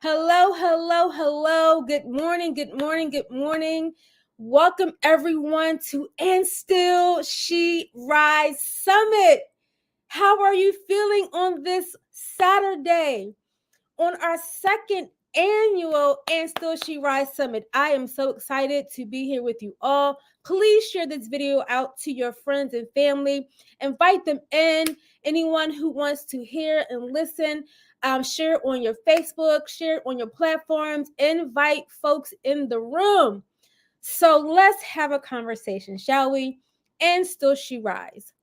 Hello, hello, hello. Good morning, good morning, good morning. Welcome everyone to And Still She Rise Summit. How are you feeling on this Saturday? On our second annual And Still She Rise Summit. I am so excited to be here with you all. Please share this video out to your friends and family. Invite them in. Anyone who wants to hear and listen, share it on your Facebook, share it on your platforms. Invite folks in the room. So let's have a conversation, shall we? And Still She Rise.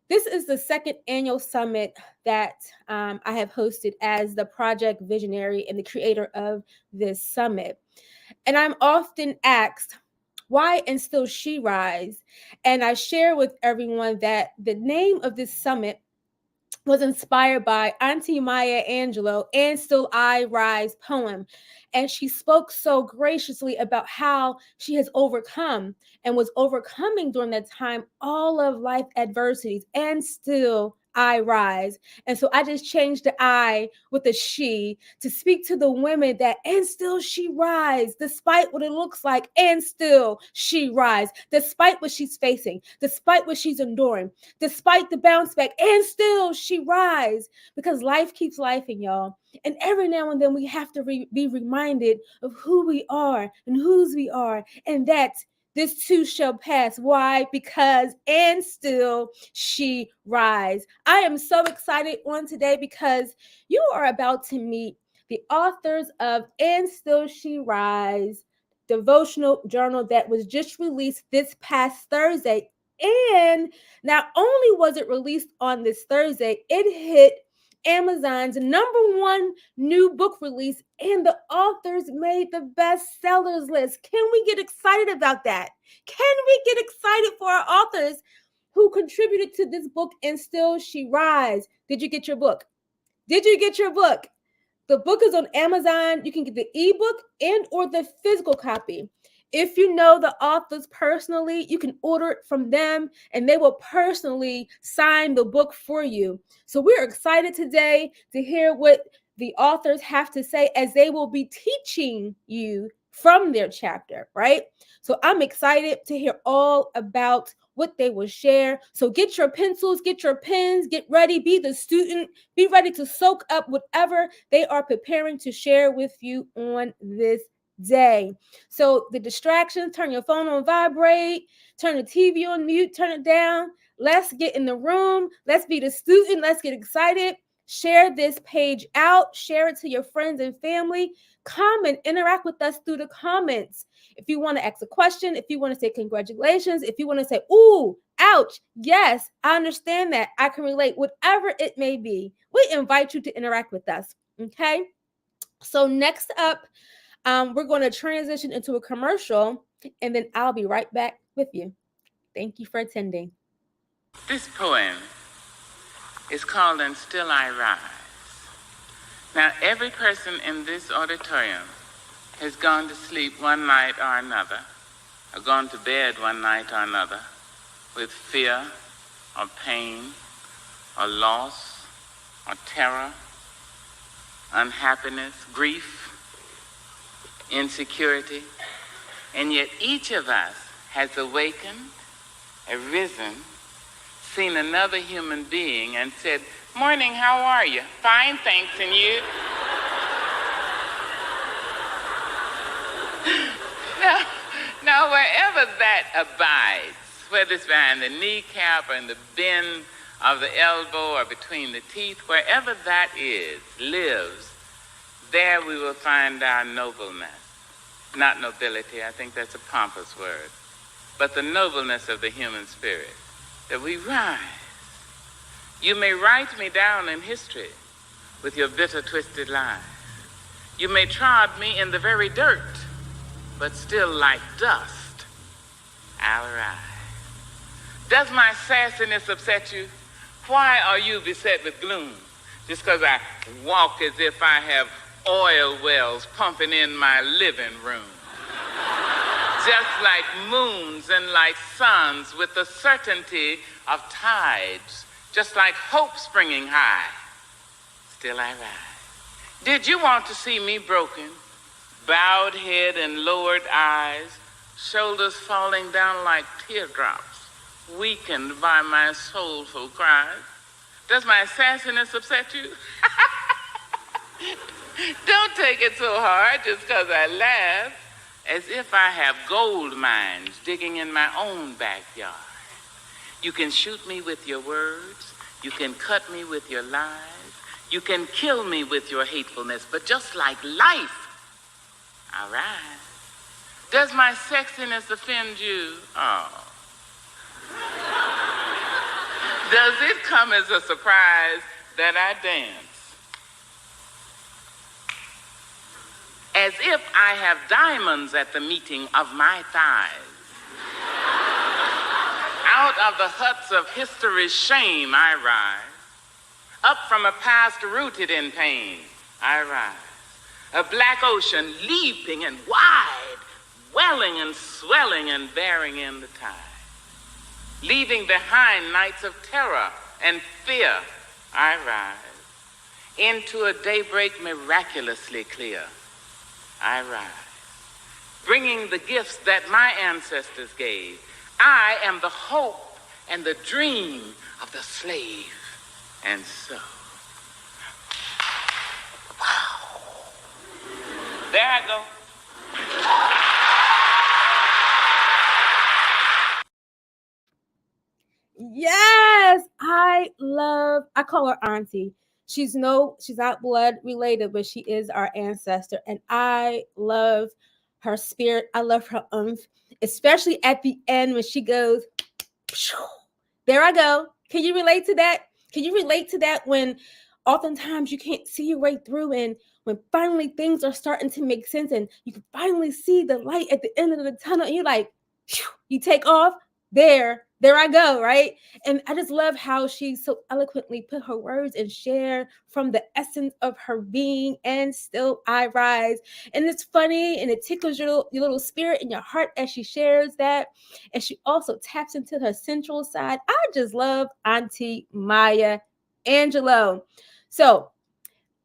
This is the second annual summit that I have hosted as the project visionary and the creator of this summit. And I'm often asked, why And Still She Rise? And I share with everyone that the name of this summit was inspired by Auntie Maya Angelou and Still I Rise poem. And she spoke so graciously about how she has overcome and was overcoming during that time all of life adversities and still I rise. And so I just changed the I with the she to speak to the women that and still she rise, despite what it looks like, and still she rise, despite what she's facing, despite what she's enduring, despite the bounce back, and still she rise, because life keeps lifing, y'all. And every now and then we have to be reminded of who we are and whose we are, and that this too shall pass. Why? Because and still she rise. I am so excited on today because you are about to meet the authors of And Still She Rise devotional journal that was just released this past Thursday. And not only was it released on this Thursday, it hit Amazon's #1 new book release, and the authors made the bestsellers list. Can we get excited about that? Can we get excited for our authors who contributed to this book and still she rise? Did you get your book? Did you get your book? The book is on Amazon. You can get the ebook and or the physical copy. If you know the authors personally, you can order it from them and they will personally sign the book for you. So we're excited today to hear what the authors have to say as they will be teaching you from their chapter, right? So I'm excited to hear all about what they will share. So get your pencils, get your pens, get ready, be the student, be ready to soak up whatever they are preparing to share with you on this day. So the distractions, turn your phone on vibrate, turn the TV on mute, turn it down. Let's get in the room. Let's be the student. Let's get excited. Share this page out. Share it to your friends and family. Comment, interact with us through the comments. If you want to ask a question, if you want to say congratulations, if you want to say, ooh, ouch, yes, I understand that. I can relate, whatever it may be. We invite you to interact with us. Okay. So next up, we're going to transition into a commercial, and then I'll be right back with you. Thank you for attending. This poem is called And Still I Rise. Now, every person in this auditorium has gone to sleep one night or another, or gone to bed one night or another, with fear or pain or loss or terror, unhappiness, grief, insecurity. And yet each of us has awakened, arisen, seen another human being and said, "Morning, how are you?" "Fine, thanks, and you?" Now, wherever that abides, whether it's behind the kneecap or in the bend of the elbow or between the teeth, wherever that is, lives, there we will find our nobleness. Not nobility, I think that's a pompous word, but the nobleness of the human spirit, that we rise. You may write me down in history with your bitter, twisted lies. You may trod me in the very dirt, but still like dust, I'll rise. Does my sassiness upset you? Why are you beset with gloom? Just because I walk as if I have oil wells pumping in my living room. Just like moons and like suns with the certainty of tides, just like hope springing high, still I rise. Did you want to see me broken? Bowed head and lowered eyes, shoulders falling down like teardrops, weakened by my soulful cries. Does my sassiness upset you? Don't take it so hard just because I laugh, as if I have gold mines digging in my own backyard. You can shoot me with your words, you can cut me with your lies, you can kill me with your hatefulness, but just like life, all right. Does my sexiness offend you? Oh. Does it come as a surprise that I dance as if I have diamonds at the meeting of my thighs? Out of the huts of history's shame I rise. Up from a past rooted in pain I rise. A black ocean leaping and wide, welling and swelling and bearing in the tide. Leaving behind nights of terror and fear, I rise. Into a daybreak miraculously clear, I rise. Bringing the gifts that my ancestors gave. I am the hope and the dream of the slave. And so, wow. There I go. Yes, I call her auntie. She's not blood related, but she is our ancestor. And I love her spirit. I love her especially at the end when she goes, there I go. Can you relate to that? Can you relate to that when oftentimes you can't see your way through, and when finally things are starting to make sense and you can finally see the light at the end of the tunnel and you're like, you take off, there I go, right? And I just love how she so eloquently put her words and share from the essence of her being, and still I rise. And it's funny and it tickles your little spirit and your heart as she shares that. And she also taps into her sensual side. I just love Auntie Maya Angelou. So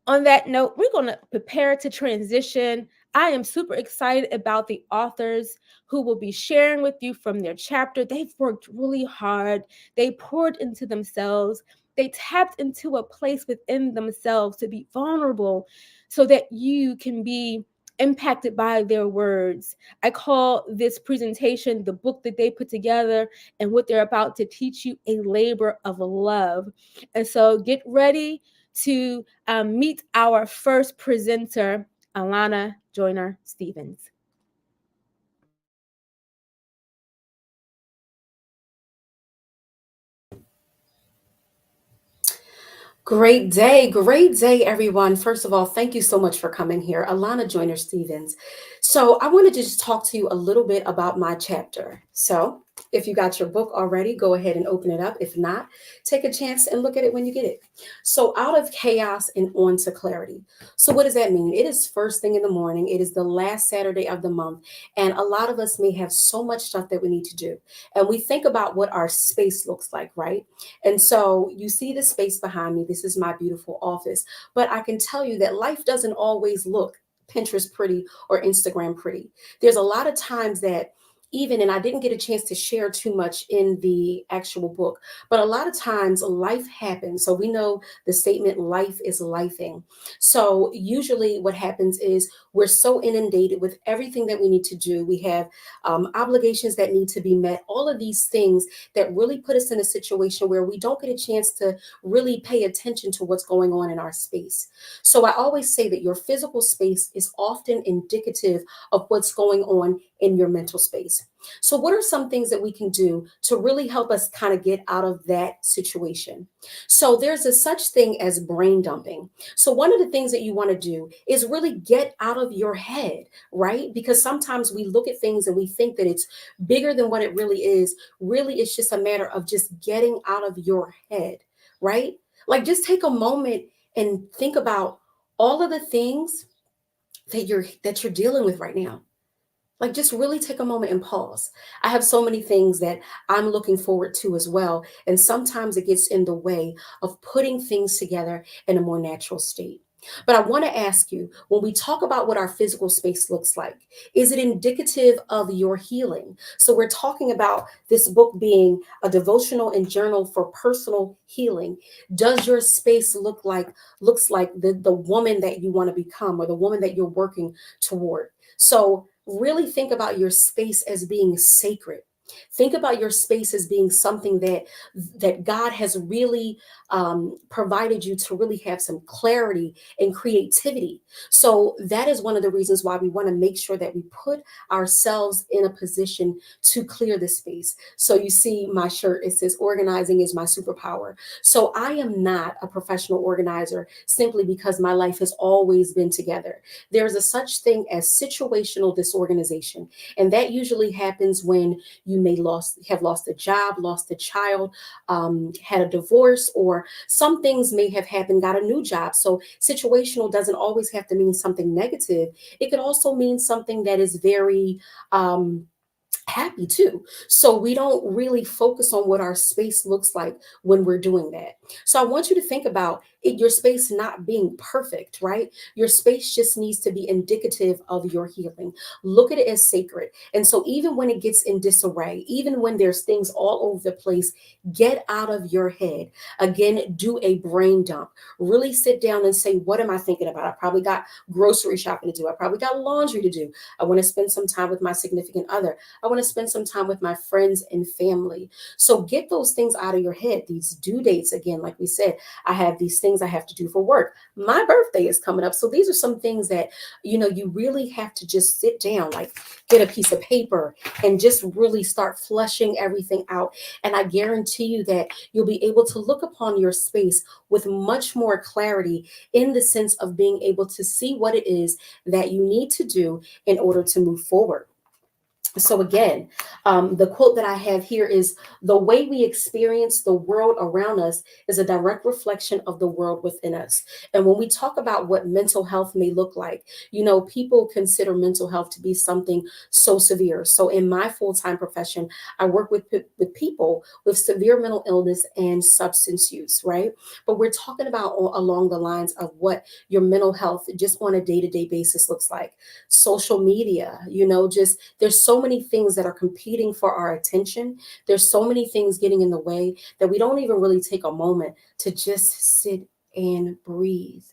on that note, we're going to prepare to transition. I am super excited about the authors who will be sharing with you from their chapter. They've worked really hard, they poured into themselves, they tapped into a place within themselves to be vulnerable so that you can be impacted by their words. I call this presentation, the book that they put together and what they're about to teach you, a labor of love. And so get ready to meet our first presenter, Alana Joyner Stevens. Great day, everyone. First of all, thank you so much for coming here. Alana Joyner Stevens. So, I wanted to just talk to you a little bit about my chapter. So, if you got your book already, go ahead and open it up. If not, take a chance and look at it when you get it. So, out of chaos and on to clarity. So, what does that mean? It is first thing in the morning, it is the last Saturday of the month, and a lot of us may have so much stuff that we need to do. And we think about what our space looks like, right? And so you see the space behind me. This is my beautiful office. But I can tell you that life doesn't always look Pinterest pretty or Instagram pretty. There's a lot of times that even, and I didn't get a chance to share too much in the actual book, but a lot of times life happens. So we know the statement, life is lifing. So usually what happens is we're so inundated with everything that we need to do. We have obligations that need to be met, all of these things that really put us in a situation where we don't get a chance to really pay attention to what's going on in our space. So I always say that your physical space is often indicative of what's going on in your mental space. So, what are some things that we can do to really help us kind of get out of that situation? So, there's a such thing as brain dumping. So, one of the things that you want to do is really get out of your head, right? Because sometimes we look at things and we think that it's bigger than what it really is. Really, it's just a matter of just getting out of your head, right? Like, just take a moment and think about all of the things that you're dealing with right now. Like, just really take a moment and pause. I have so many things that I'm looking forward to as well. And sometimes it gets in the way of putting things together in a more natural state. But I want to ask you, when we talk about what our physical space looks like, is it indicative of your healing? So we're talking about this book being a devotional and journal for personal healing. Does your space looks like the woman that you want to become or the woman that you're working toward? So really think about your space as being sacred. Think about your space as being something that God has really provided you to really have some clarity and creativity. So that is one of the reasons why we want to make sure that we put ourselves in a position to clear the space. So you see my shirt, it says organizing is my superpower. So I am not a professional organizer simply because my life has always been together. There's a such thing as situational disorganization, and that usually happens when you may have lost a job, lost a child, had a divorce, or some things may have happened, got a new job. So situational doesn't always have to mean something negative. It could also mean something that is very happy too. So we don't really focus on what our space looks like when we're doing that. So I want you to think about it, your space not being perfect, right? Your space just needs to be indicative of your healing. Look at it as sacred. And so even when it gets in disarray, even when there's things all over the place, get out of your head. Again, do a brain dump. Really sit down and say, what am I thinking about? I probably got grocery shopping to do. I probably got laundry to do. I want to spend some time with my significant other. I want to spend some time with my friends and family. So get those things out of your head. These due dates, again, like we said, I have these things I have to do for work. My birthday is coming up. So these are some things that, you really have to just sit down, like get a piece of paper and just really start flushing everything out. And I guarantee you that you'll be able to look upon your space with much more clarity in the sense of being able to see what it is that you need to do in order to move forward. So again, the quote that I have here is, the way we experience the world around us is a direct reflection of the world within us. And when we talk about what mental health may look like, people consider mental health to be something so severe. So in my full-time profession, I work with people with severe mental illness and substance use, right? But we're talking about along the lines of what your mental health just on a day-to-day basis looks like. Social media, just there's so many things that are competing for our attention. There's so many things getting in the way that we don't even really take a moment to just sit and breathe.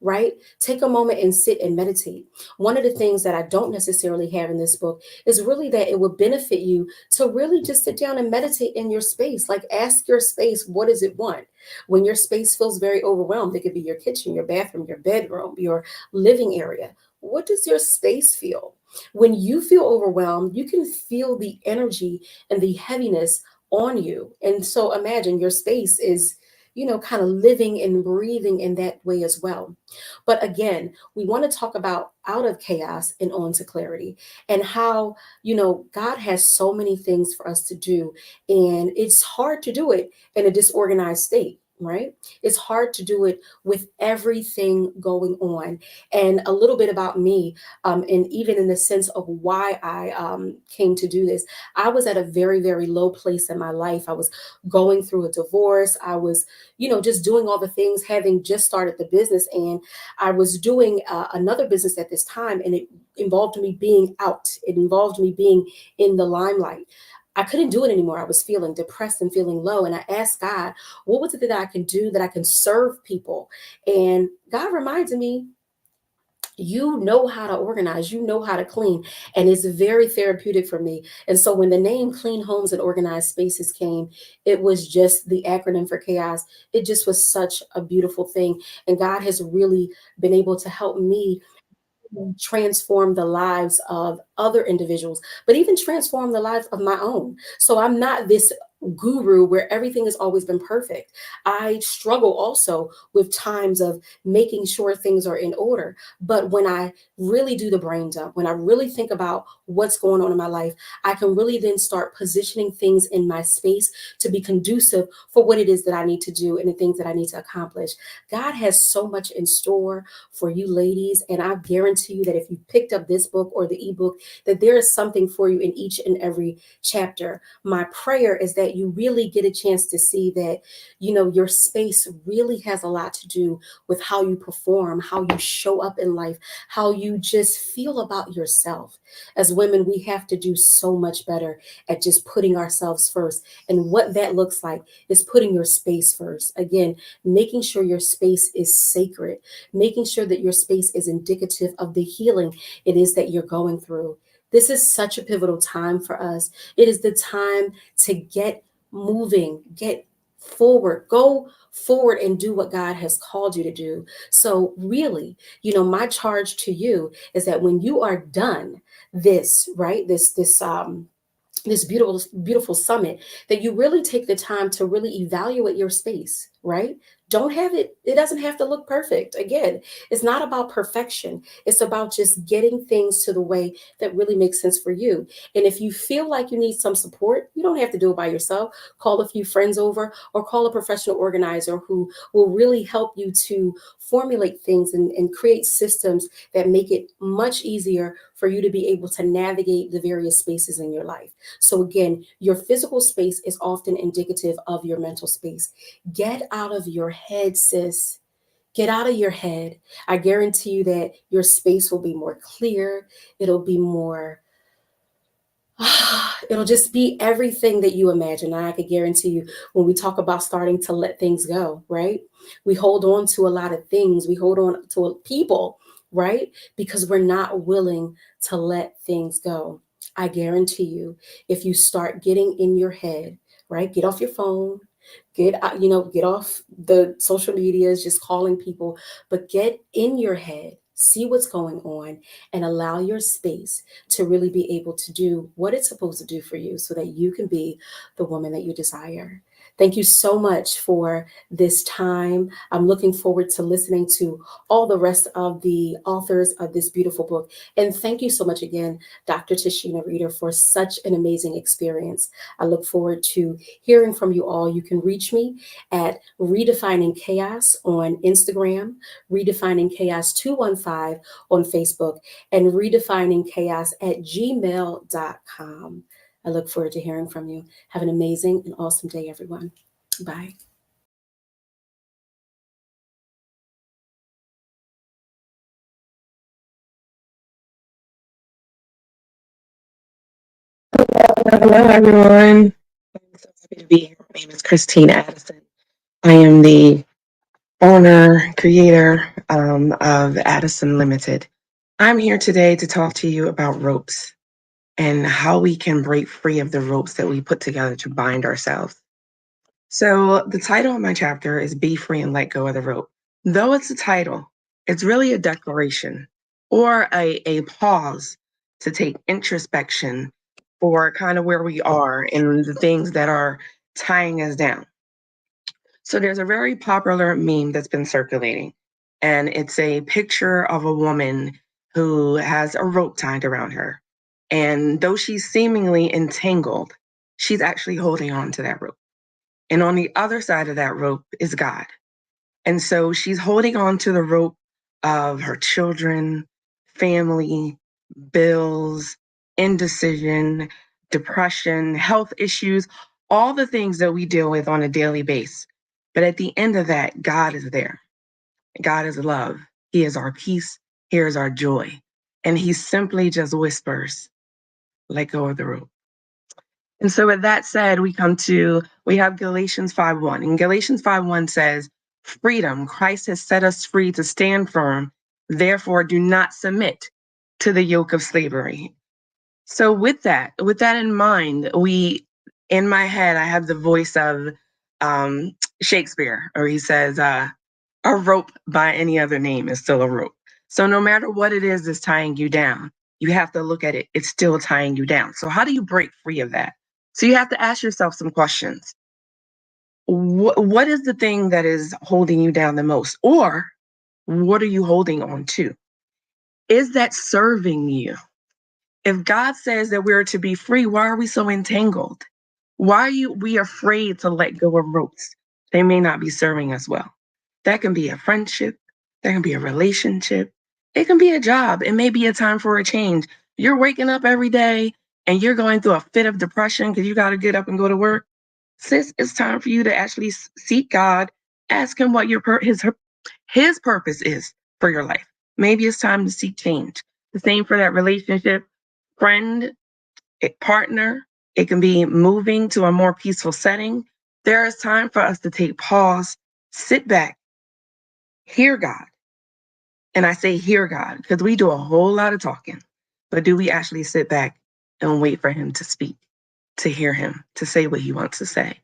Right? Take a moment and sit and meditate. One of the things that I don't necessarily have in this book is really that it would benefit you to really just sit down and meditate in your space. Like, ask your space, what does it want? When your space feels very overwhelmed, it could be your kitchen, your bathroom, your bedroom, your living area. What does your space feel? When you feel overwhelmed, you can feel the energy and the heaviness on you. And so imagine your space is, kind of living and breathing in that way as well. But again, we want to talk about out of chaos and on to clarity, and how, God has so many things for us to do. And it's hard to do it in a disorganized state. Right? It's hard to do it with everything going on. And a little bit about me, and even in the sense of why I came to do this. I was at a very, very low place in my life. I was going through a divorce. I was, just doing all the things, having just started the business. And I was doing another business at this time, and it involved me being out. It involved me being in the limelight. I couldn't do it anymore. I was feeling depressed and feeling low. And I asked God, what was it that I can do that I can serve people? And God reminded me, you know how to organize, you know how to clean. And it's very therapeutic for me. And so when the name Clean Homes and Organized Spaces came, it was just the acronym for chaos. It just was such a beautiful thing. And God has really been able to help me transform the lives of other individuals, but even transform the life of my own. So I'm not this guru where everything has always been perfect. I struggle also with times of making sure things are in order. But when I really do the brain dump, when I really think about what's going on in my life, I can really then start positioning things in my space to be conducive for what it is that I need to do and the things that I need to accomplish. God has so much in store for you ladies. And I guarantee you that if you picked up this book or the ebook, that there is something for you in each and every chapter. My prayer is that you really get a chance to see that, your space really has a lot to do with how you perform, how you show up in life, how you just feel about yourself. As women, we have to do so much better at just putting ourselves first. And what that looks like is putting your space first. Again, making sure your space is sacred, making sure that your space is indicative of the healing it is that you're going through. This is such a pivotal time for us. It is the time to get moving, get forward, go forward and do what God has called you to do. So, really, my charge to you is that when you are done this, right, this beautiful summit, that you really take the time to really evaluate your space, right? Don't have it doesn't have to look perfect. Again, it's not about perfection. It's about just getting things to the way that really makes sense for you. And if you feel like you need some support, you don't have to do it by yourself. Call a few friends over or call a professional organizer who will really help you to formulate things and create systems that make it much easier for you to be able to navigate the various spaces in your life. So, again, your physical space is often indicative of your mental space. Get out of your head, sis. Get out of your head. I guarantee you that your space will be more clear. It'll be more it'll just be everything that you imagine. And I can guarantee you, when we talk about starting to let things go, right? We hold on to a lot of things. We hold on to people, right? Because we're not willing to let things go. I guarantee you, if you start getting in your head, right? Get off your phone, get off the social medias, just calling people, but get in your head, see what's going on, and allow your space to really be able to do what it's supposed to do for you so that you can be the woman that you desire. Thank you so much for this time. I'm looking forward to listening to all the rest of the authors of this beautiful book. And thank you so much again, Dr. Tashina Reeder, for such an amazing experience. I look forward to hearing from you all. You can reach me at Redefining Chaos on Instagram, Redefining Chaos 215 on Facebook, and Redefining Chaos at gmail.com. I look forward to hearing from you. Have an amazing and awesome day, everyone. Bye. Hello, everyone. I'm so happy to be here. My name is Christine Addison. I am the owner, creator of Addison Limited. I'm here today to talk to you about ropes and how we can break free of the ropes that we put together to bind ourselves. So, the title of my chapter is Be Free and Let Go of the Rope. Though it's a title, it's really a declaration or a pause to take introspection for kind of where we are and the things that are tying us down. So, there's a very popular meme that's been circulating, and it's a picture of a woman who has a rope tied around her. And though she's seemingly entangled, she's actually holding on to that rope. And on the other side of that rope is God. And so she's holding on to the rope of her children, family, bills, indecision, depression, health issues, all the things that we deal with on a daily basis. But at the end of that, God is there. God is love. He is our peace. He is our joy. And he simply just whispers, let go of the rope. And so with that said, we have Galatians 5:1. And Galatians 5:1 says, freedom, Christ has set us free to stand firm. Therefore, do not submit to the yoke of slavery. So with that in mind, in my head, I have the voice of Shakespeare, or he says, a rope by any other name is still a rope. So no matter what it is that's tying you down, you have to look at it. It's still tying you down. So how do you break free of that? So you have to ask yourself some questions. What is the thing that is holding you down the most? Or what are you holding on to? Is that serving you? If God says that we're to be free, why are we so entangled? Why are we afraid to let go of ropes? They may not be serving us well. That can be a friendship, that can be a relationship, it can be a job. It may be a time for a change. You're waking up every day and you're going through a fit of depression because you got to get up and go to work. Sis, it's time for you to actually seek God, ask him what his purpose is for your life. Maybe it's time to seek change. The same for that relationship, friend, partner. It can be moving to a more peaceful setting. There is time for us to take pause, sit back, hear God. And I say hear God because we do a whole lot of talking, but do we actually sit back and wait for him to speak, to hear him, to say what he wants to say?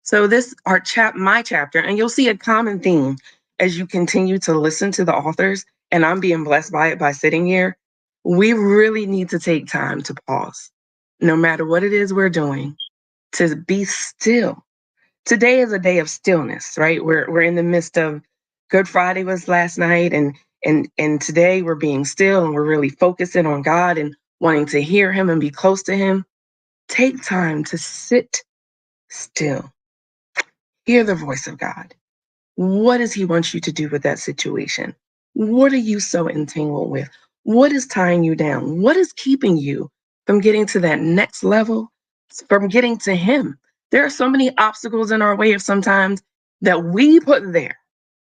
So this our my chapter, and you'll see a common theme as you continue to listen to the authors, and I'm being blessed by it by sitting here. We really need to take time to pause, no matter what it is we're doing, to be still. Today is a day of stillness, right? We're in the midst of Good Friday was last night, and today we're being still and we're really focusing on God and wanting to hear him and be close to him. Take time to sit still. Hear the voice of God. What does he want you to do with that situation? What are you so entangled with? What is tying you down? What is keeping you from getting to that next level, from getting to him? There are so many obstacles in our way of sometimes that we put there.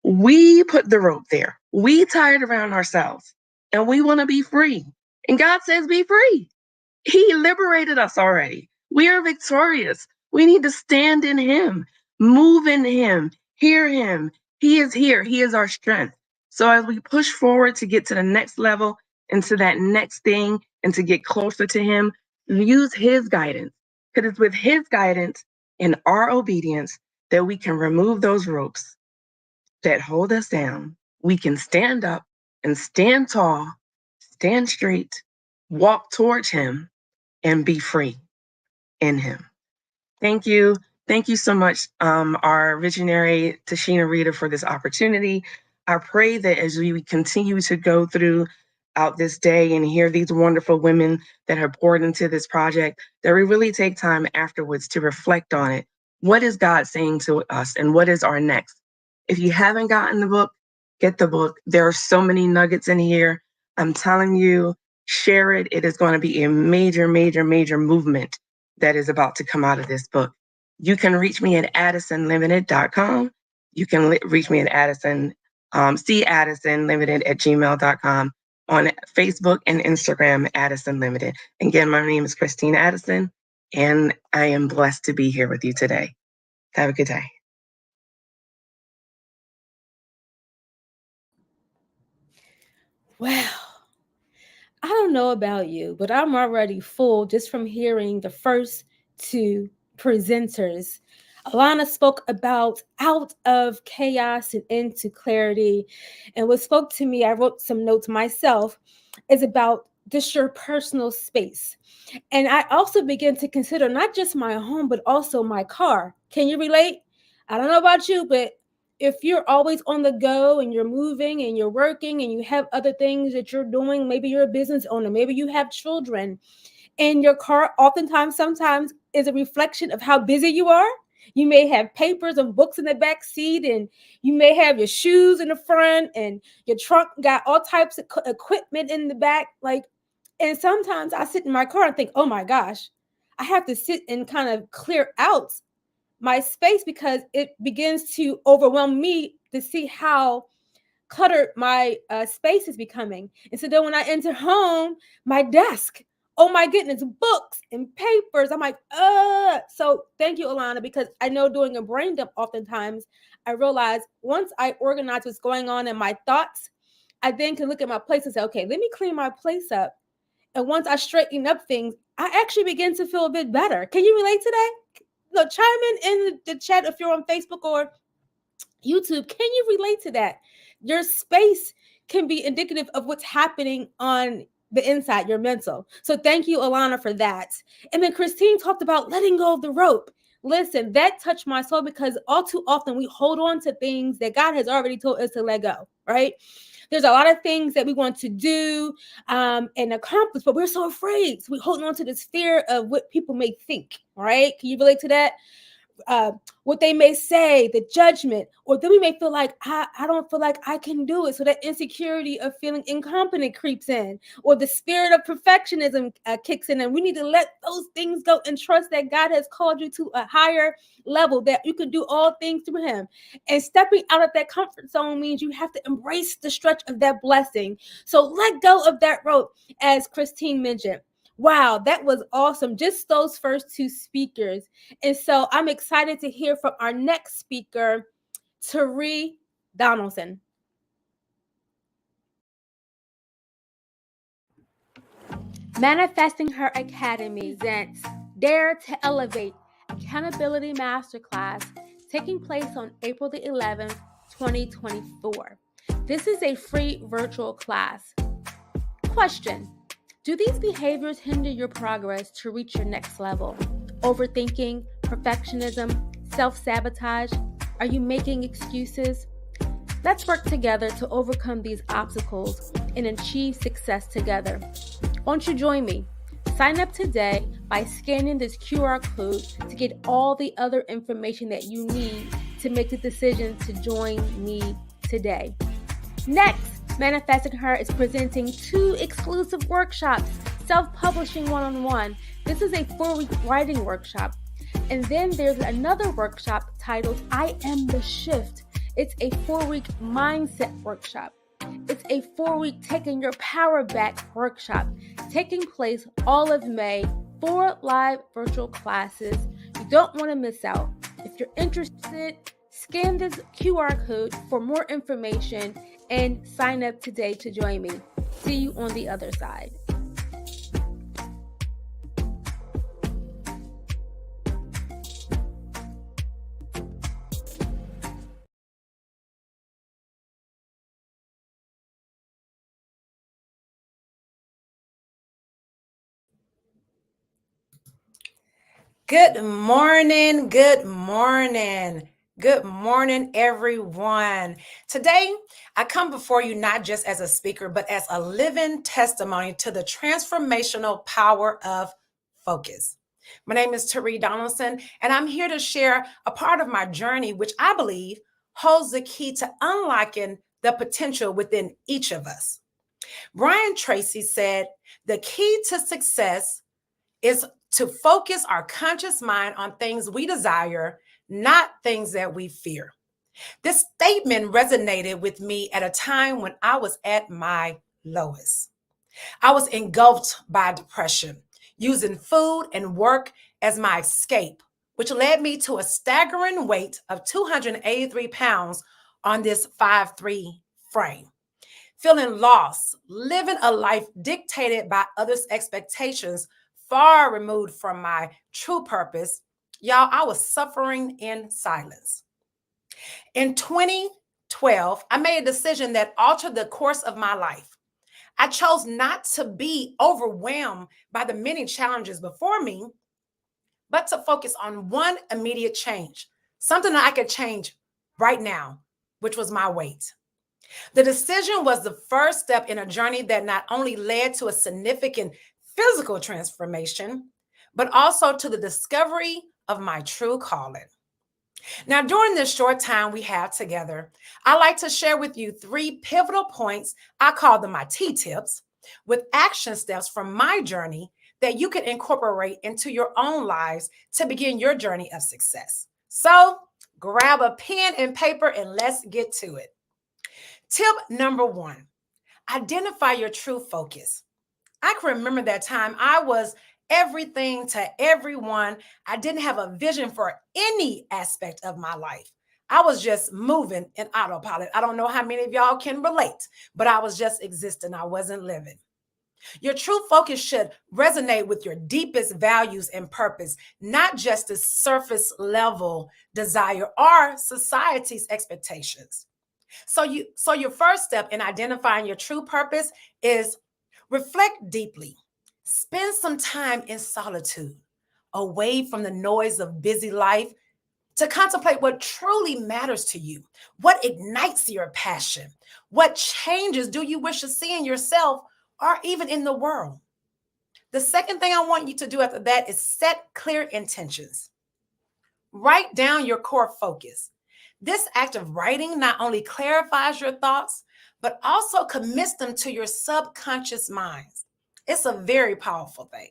We put the rope there. We tie it around ourselves and we want to be free. And God says, be free. He liberated us already. We are victorious. We need to stand in him, move in him, hear him. He is here. He is our strength. So as we push forward to get to the next level and to that next thing and to get closer to him, use his guidance. Because it's with his guidance and our obedience that we can remove those ropes that hold us down. We can stand up and stand tall, stand straight, walk towards him, and be free in him. Thank you. Thank you so much, our visionary Tashina Rita, for this opportunity. I pray that as we continue to go through out this day and hear these wonderful women that have poured into this project, that we really take time afterwards to reflect on it. What is God saying to us and what is our next? If you haven't gotten the book, get the book. There are so many nuggets in here. I'm telling you, share it. It is going to be a major, major, major movement that is about to come out of this book. You can reach me at addisonlimited.com. You can reach me at caddisonlimited@gmail.com, on Facebook and Instagram, Addison Limited. Again, my name is Christine Addison, and I am blessed to be here with you today. Have a good day. Wow. I don't know about you, but I'm already full just from hearing the first two presenters. Alana spoke about out of chaos and into clarity. And what spoke to me, I wrote some notes myself, is about just your personal space. And I also began to consider not just my home, but also my car. Can you relate? I don't know about you, but if you're always on the go and you're moving and you're working and you have other things that you're doing, maybe you're a business owner, maybe you have children, and your car oftentimes sometimes is a reflection of how busy you are. You may have papers and books in the back seat, and you may have your shoes in the front, and your trunk got all types of equipment in the back. And sometimes I sit in my car and think, oh my gosh, I have to sit and kind of clear out my space because it begins to overwhelm me to see how cluttered my space is becoming. And so then when I enter home, my desk, oh my goodness, books and papers. I'm like, So thank you, Alana, because I know doing a brain dump oftentimes, I realize once I organize what's going on in my thoughts, I then can look at my place and say, okay, let me clean my place up. And once I straighten up things, I actually begin to feel a bit better. Can you relate to that? Look, chime in the chat if you're on Facebook or YouTube. Can you relate to that? Your space can be indicative of what's happening on the inside, your mental. So thank you, Alana, for that. And then Christine talked about letting go of the rope. Listen, that touched my soul because all too often we hold on to things that God has already told us to let go, right? There's a lot of things that we want to do and accomplish, but we're so afraid. So we hold on to this fear of what people may think, right? Can you relate to that? what they may say, the judgment, or then we may feel like, I don't feel like I can do it. So that insecurity of feeling incompetent creeps in, or the spirit of perfectionism kicks in. And we need to let those things go and trust that God has called you to a higher level, that you can do all things through him. And stepping out of that comfort zone means you have to embrace the stretch of that blessing. So let go of that rope, as Christine mentioned. Wow, that was awesome. Just those first two speakers. And so I'm excited to hear from our next speaker, Tari Donaldson. Manifesting Her Academy presents Dare to Elevate Accountability Masterclass, taking place on April the 11th, 2024. This is a free virtual class. Question: do these behaviors hinder your progress to reach your next level? Overthinking, perfectionism, self-sabotage? Are you making excuses? Let's work together to overcome these obstacles and achieve success together. Won't you join me? Sign up today by scanning this QR code to get all the other information that you need to make the decision to join me today. Next, Manifesting Her is presenting 2 exclusive workshops, Self-Publishing One-on-One. This is a 4-week writing workshop. And then there's another workshop titled I Am the Shift. It's a 4-week mindset workshop. It's a 4-week Taking Your Power Back workshop, taking place all of May, 4 live virtual classes. You don't want to miss out. If you're interested, scan this QR code for more information and sign up today to join me. See you on the other side. Good morning, good morning, good morning, everyone. Today, I come before you not just as a speaker, but as a living testimony to the transformational power of focus. My name is Tari Donaldson, and I'm here to share a part of my journey, which I believe holds the key to unlocking the potential within each of us. Brian Tracy said, "The key to success is to focus our conscious mind on things we desire, not things that we fear." This statement resonated with me at a time when I was at my lowest. I was engulfed by depression, using food and work as my escape, which led me to a staggering weight of 283 pounds on this 5'3" frame. Feeling lost, living a life dictated by others' expectations, far removed from my true purpose. Y'all, I was suffering in silence. In 2012, I made a decision that altered the course of my life. I chose not to be overwhelmed by the many challenges before me, but to focus on one immediate change, something that I could change right now, which was my weight. The decision was the first step in a journey that not only led to a significant physical transformation, but also to the discovery of my true calling. Now, during this short time we have together, I like to share with you 3 pivotal points. I call them my T-tips, with action steps from my journey that you can incorporate into your own lives to begin your journey of success. So grab a pen and paper and let's get to it. Tip number 1, identify your true focus. I can remember that time I was everything to everyone. I didn't have a vision for any aspect of my life. I was just moving in autopilot. I don't know how many of y'all can relate, but I was just existing. I wasn't living. Your true focus should resonate with your deepest values and purpose, not just the surface level desire or society's expectations. So your first step in identifying your true purpose is reflect deeply. Spend some time in solitude, away from the noise of busy life, to contemplate what truly matters to you, what ignites your passion, what changes do you wish to see in yourself or even in the world. The second thing I want you to do after that is set clear intentions. Write down your core focus. This act of writing not only clarifies your thoughts, but also commits them to your subconscious minds. It's a very powerful thing.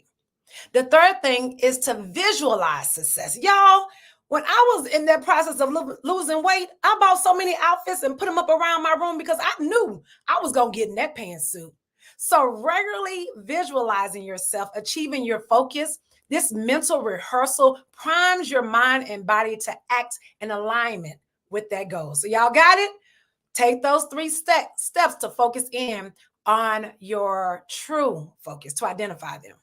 The third thing is to visualize success. Y'all, when I was in that process of losing weight, I bought so many outfits and put them up around my room because I knew I was going to get in that pantsuit. So regularly visualizing yourself, achieving your focus, this mental rehearsal primes your mind and body to act in alignment with that goal. So y'all got it? Take those 3 steps to focus in on your true focus, to identify them.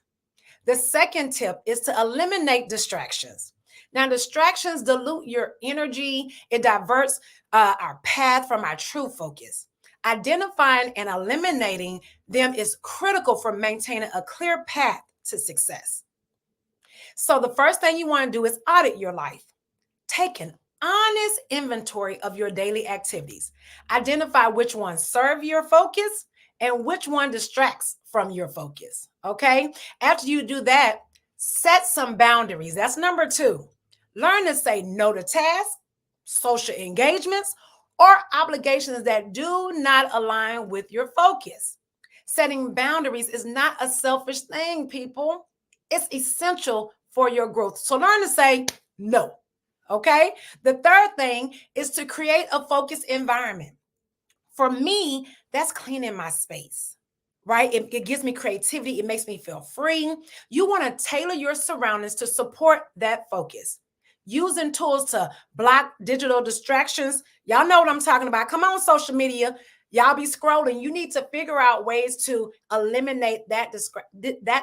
The second tip is to eliminate distractions. Now, distractions dilute your energy. It diverts our path from our true focus. Identifying and eliminating them is critical for maintaining a clear path to success. So the first thing you want to do is audit your life. Take an honest inventory of your daily activities. Identify which ones serve your focus and which one distracts from your focus. Okay. After you do that, set some boundaries. That's number 2. Learn to say no to tasks, social engagements, or obligations that do not align with your focus. Setting boundaries is not a selfish thing, people. It's essential for your growth. So learn to say no. Okay. The third thing is to create a focused environment. For me, that's cleaning my space, right? It gives me creativity. It makes me feel free. You want to tailor your surroundings to support that focus. Using tools to block digital distractions. Y'all know what I'm talking about. Come on, social media. Y'all be scrolling. You need to figure out ways to eliminate that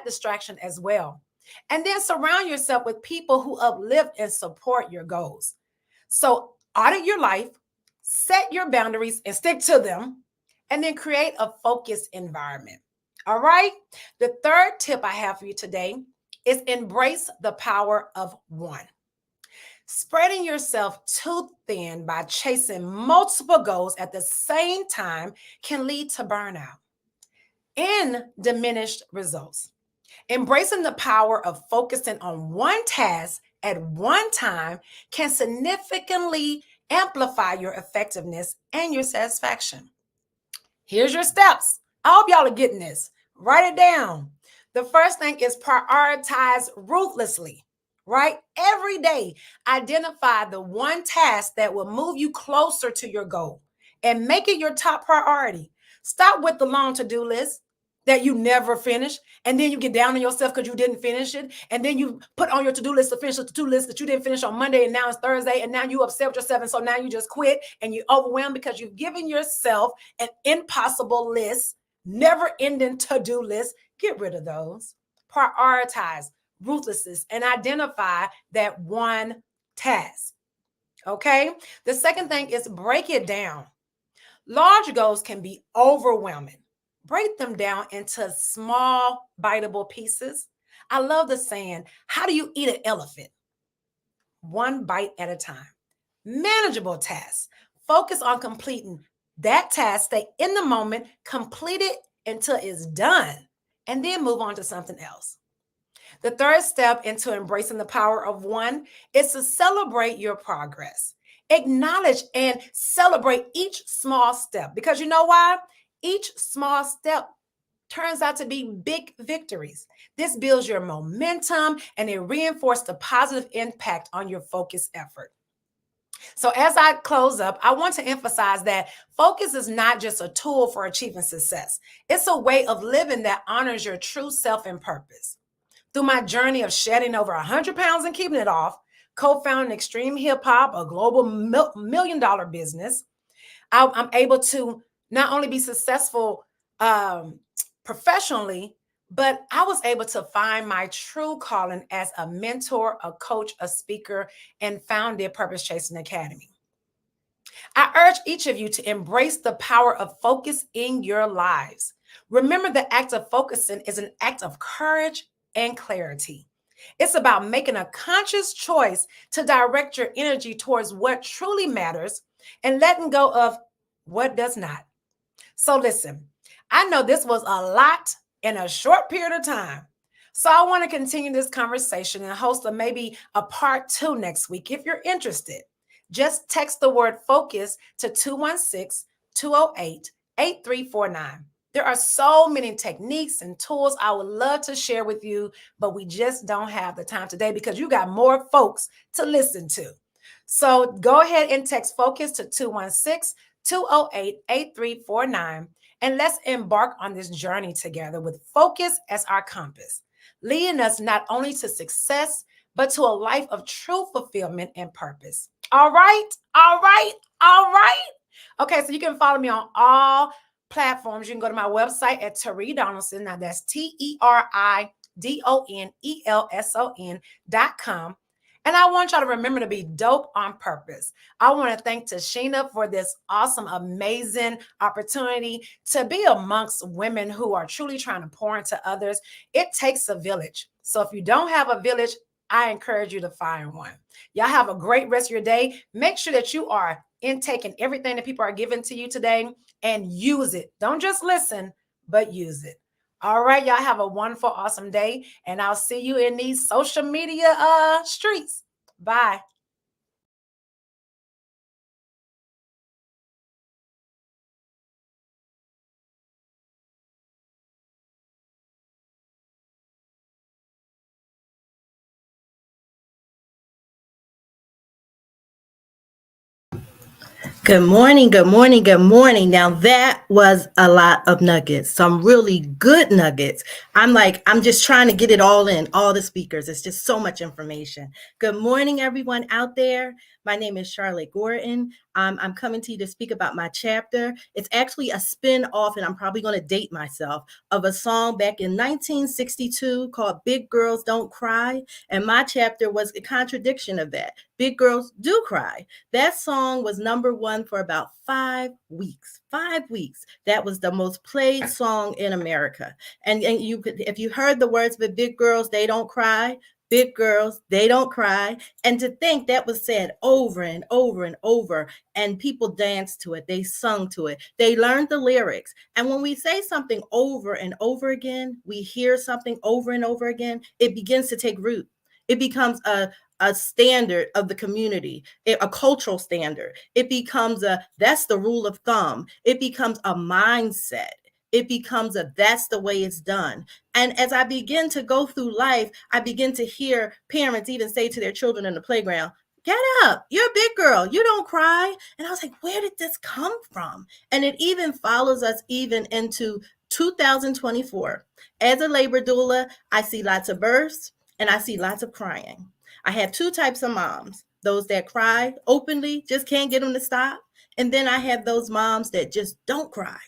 distraction as well. And then surround yourself with people who uplift and support your goals. So audit your life, set your boundaries and stick to them, and then create a focused environment. All right. The third tip I have for you today is embrace the power of one. Spreading yourself too thin by chasing multiple goals at the same time can lead to burnout and diminished results. Embracing the power of focusing on one task at one time can significantly amplify your effectiveness and your satisfaction. Here's your steps. I hope y'all are getting this. Write it down. The first thing is prioritize ruthlessly, right? Every day, identify the one task that will move you closer to your goal and make it your top priority. Stop with the long to-do list that you never finish, and then you get down on yourself because you didn't finish it, and then you put on your to-do list to finish the to-do list that you didn't finish on Monday, and now it's Thursday, and now you upset with yourself, and so now you just quit, and you're overwhelmed because you've given yourself an impossible list, never-ending to-do list. Get rid of those. Prioritize ruthlessness and identify that one task. Okay? The second thing is break it down. Large goals can be overwhelming. Break them down into small, biteable pieces. I love the saying, how do you eat an elephant? One bite at a time. Manageable tasks. Focus on completing that task. Stay in the moment, complete it until it's done, and then move on to something else. The third step into embracing the power of one is to celebrate your progress. Acknowledge and celebrate each small step, because you know why? Each small step turns out to be big victories. This builds your momentum and it reinforces the positive impact on your focus effort. So as I close up, I want to emphasize that focus is not just a tool for achieving success. It's a way of living that honors your true self and purpose. Through my journey of shedding over 100 pounds and keeping it off, co-founding Extreme Hip Hop, a global million-dollar business, I'm able to not only be successful professionally, but I was able to find my true calling as a mentor, a coach, a speaker, and founded Purpose Chasing Academy. I urge each of you to embrace the power of focus in your lives. Remember, the act of focusing is an act of courage and clarity. It's about making a conscious choice to direct your energy towards what truly matters and letting go of what does not. So listen, I know this was a lot in a short period of time, So I want to continue this conversation and host maybe a part 2 next week. If you're interested, just text the word focus to 216-208-8349. There are so many techniques and tools I would love to share with you, but we just don't have the time today because you got more folks to listen to. So go ahead and text focus to 216-208-8349, and let's embark on this journey together with focus as our compass, leading us not only to success, but to a life of true fulfillment and purpose. All right, all right, all right. Okay, so you can follow me on all platforms. You can go to my website at Teree Donaldson. Now that's Teridonelson.com. And I want y'all to remember to be dope on purpose. I want to thank Tashina for this awesome, amazing opportunity to be amongst women who are truly trying to pour into others. It takes a village. So if you don't have a village, I encourage you to find one. Y'all have a great rest of your day. Make sure that you are intaking everything that people are giving to you today and use it. Don't just listen, but use it. All right, y'all have a wonderful, awesome day, and I'll see you in these social media streets. Bye. Good morning, good morning, good morning. Now that was a lot of nuggets, some really good nuggets. I'm just trying to get it all in, all the speakers. It's just so much information. Good morning, everyone out there. My name is Charlotte Gordon. I'm coming to you to speak about my chapter. It's actually a spin-off, and I'm probably going to date myself, of a song back in 1962 called Big Girls Don't Cry. And my chapter was a contradiction of that. Big girls do cry. That song was number one for about 5 weeks. 5 weeks. That was the most played song in America. And you could, if you heard the words, but big girls, they don't cry. Big girls, they don't cry. And to think that was said over and over and over, and people danced to it, they sung to it, they learned the lyrics. And when we say something over and over again, we hear something over and over again, it begins to take root. It becomes a standard of the community, a cultural standard. It becomes that's the rule of thumb. It becomes a mindset. It becomes that's the way it's done. And as I begin to go through life, I begin to hear parents even say to their children in the playground, get up, you're a big girl, you don't cry. And I was like, where did this come from? And it even follows us even into 2024. As a labor doula, I see lots of births and I see lots of crying. I have two types of moms, those that cry openly, just can't get them to stop. And then I have those moms that just don't cry.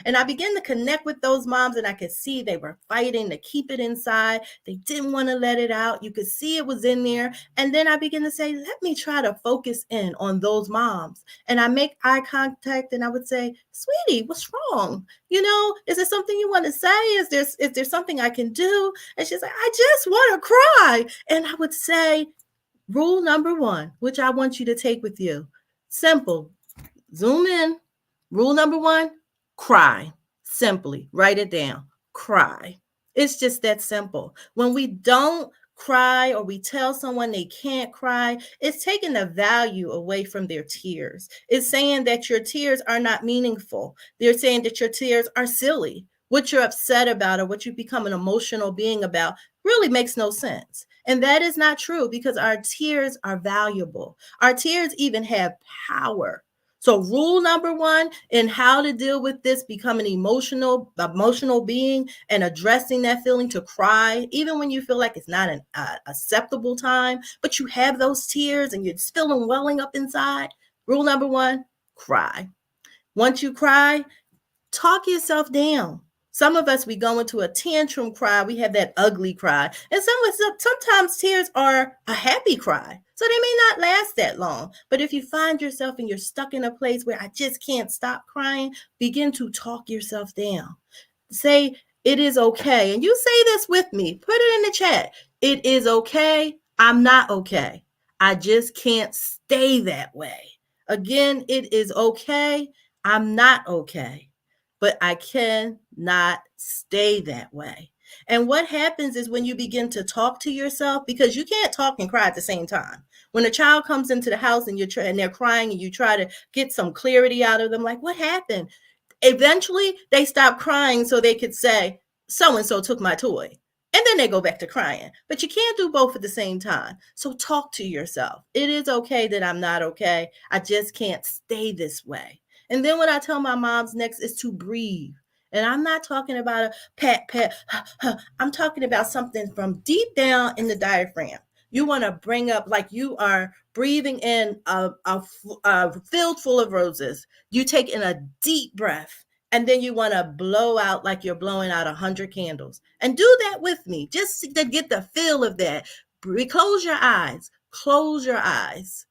And I began to connect with those moms, and I could see they were fighting to keep it inside. They didn't want to let it out. You could see it was in there. And then I began to say, let me try to focus in on those moms. And I make eye contact and I would say, sweetie, what's wrong? Is there something you want to say? Is there something I can do? And she's like, I just want to cry. And I would say, rule number 1, which I want you to take with you. Simple. Zoom in. Rule number 1, cry. Simply write it down. Cry. It's just that simple. When we don't cry or we tell someone they can't cry, it's taking the value away from their tears. It's saying that your tears are not meaningful. They're saying that your tears are silly. What you're upset about or what you become an emotional being about really makes no sense. And that is not true because our tears are valuable. Our tears even have power. So rule number 1 in how to deal with this, become an emotional being and addressing that feeling to cry, even when you feel like it's not an acceptable time, but you have those tears and you're feeling welling up inside. Rule number 1, cry. Once you cry, talk yourself down. Some of us, we go into a tantrum cry. We have that ugly cry. And sometimes tears are a happy cry. So they may not last that long. But if you find yourself and you're stuck in a place where I just can't stop crying, begin to talk yourself down. Say, it is okay. And you say this with me. Put it in the chat. It is okay. I'm not okay. I just can't stay that way. Again, it is okay. I'm not okay, but I cannot stay that way. And what happens is when you begin to talk to yourself, because you can't talk and cry at the same time. When a child comes into the house and and they're crying and you try to get some clarity out of them, like, what happened? Eventually they stop crying so they could say, so and so took my toy. And then they go back to crying. But you can't do both at the same time. So talk to yourself. It is okay that I'm not okay. I just can't stay this way. And then what I tell my moms next is to breathe. And I'm not talking about a pat, pat. I'm talking about something from deep down in the diaphragm. You want to bring up like you are breathing in a field full of roses. You take in a deep breath, and then you want to blow out like you're blowing out 100 candles. And do that with me, just to get the feel of that. Close your eyes. Close your eyes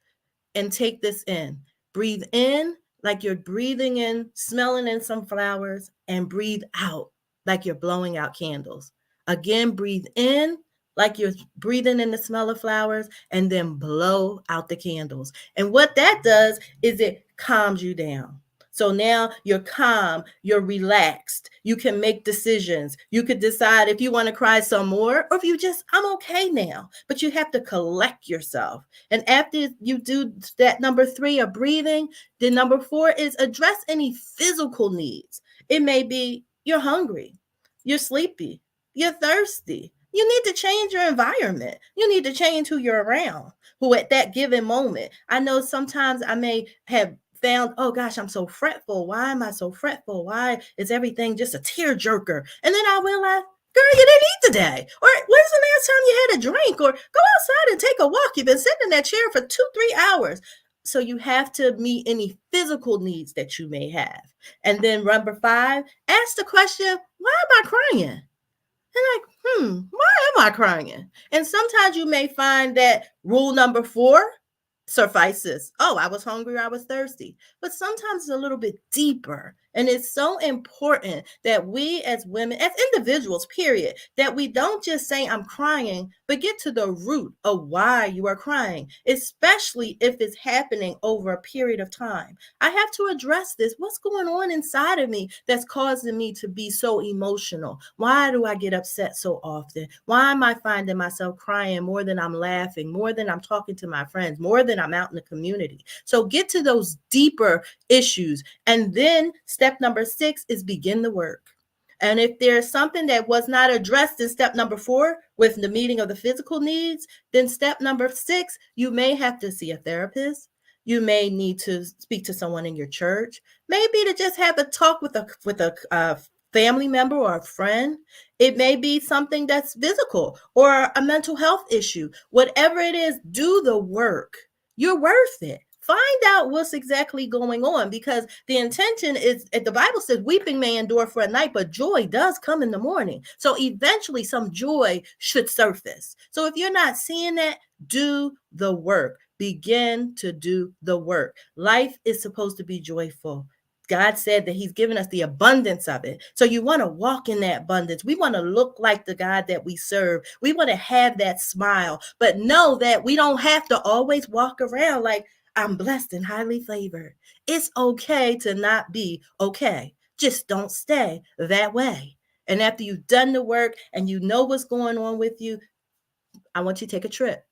and take this in. Breathe in like you're breathing in, smelling in some flowers, and breathe out like you're blowing out candles. Again, breathe in like you're breathing in the smell of flowers, and then blow out the candles. And what that does is it calms you down. So now you're calm, you're relaxed, you can make decisions. You could decide if you want to cry some more or if you just, I'm okay now. But you have to collect yourself. And after you do that number 3 of breathing, then number 4 is address any physical needs. It may be you're hungry, you're sleepy, you're thirsty. You need to change your environment. You need to change who you're around, who at that given moment. I know sometimes I may have found, oh gosh, I'm so fretful. Why am I so fretful? Why is everything just a tearjerker? And then I realized, girl, you didn't eat today. Or when's the last time you had a drink? Or go outside and take a walk. You've been sitting in that chair for 2-3 hours. So you have to meet any physical needs that you may have. And then number 5, ask the question, why am I crying? And like, why am I crying? And sometimes you may find that rule number 4 suffices. Oh, I was hungry, I was thirsty. But sometimes it's a little bit deeper. And it's so important that we as women, as individuals, period, that we don't just say, I'm crying, but get to the root of why you are crying, especially if it's happening over a period of time. I have to address this. What's going on inside of me that's causing me to be so emotional? Why do I get upset so often? Why am I finding myself crying more than I'm laughing, more than I'm talking to my friends, more than I'm out in the community? So get to those deeper issues. And then step number 6 is begin the work. And if there's something that was not addressed in step number 4 with the meeting of the physical needs, then step number 6, you may have to see a therapist. You may need to speak to someone in your church, maybe to just have a talk with a family member or a friend. It may be something that's physical or a mental health issue. Whatever it is, do the work. You're worth it. Find out what's exactly going on, because the intention is, the Bible says, weeping may endure for a night, but joy does come in the morning. So eventually some joy should surface. So if you're not seeing that, do the work. Begin to do the work. Life is supposed to be joyful. God said that he's given us the abundance of it. So you want to walk in that abundance. We want to look like the God that we serve. We want to have that smile, but know that we don't have to always walk around like, I'm blessed and highly favored. It's okay to not be okay. Just don't stay that way. And after you've done the work and you know what's going on with you, I want you to take a trip.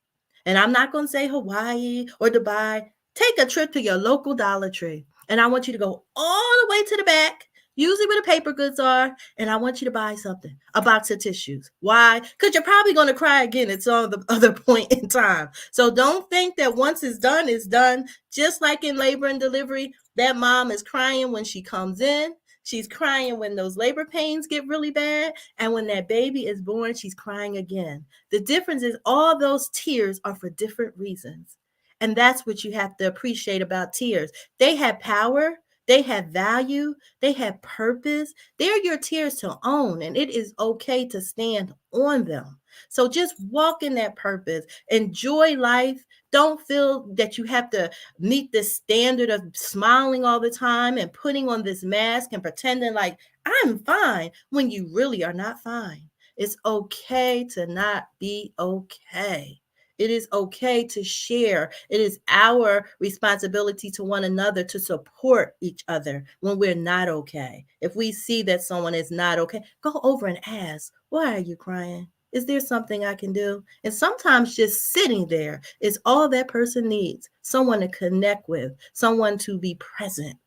And I'm not going to say Hawaii or Dubai. Take a trip to your local Dollar Tree. And I want you to go all the way to the back, usually where the paper goods are. And I want you to buy something, a box of tissues. Why? Because you're probably going to cry again at some other point in time. So don't think that once it's done, it's done. Just like in labor and delivery, that mom is crying when she comes in. She's crying when those labor pains get really bad. And when that baby is born, she's crying again. The difference is all those tears are for different reasons. And that's what you have to appreciate about tears. They have power. They have value. They have purpose. They're your tears to own, and it is okay to stand on them. So just walk in that purpose. Enjoy life. Don't feel that you have to meet this standard of smiling all the time and putting on this mask and pretending like I'm fine when you really are not fine. It's okay to not be okay. It is okay to share. It is our responsibility to one another to support each other when we're not okay. If we see that someone is not okay, go over and ask, why are you crying? Is there something I can do? And sometimes just sitting there is all that person needs. Someone to connect with, someone to be present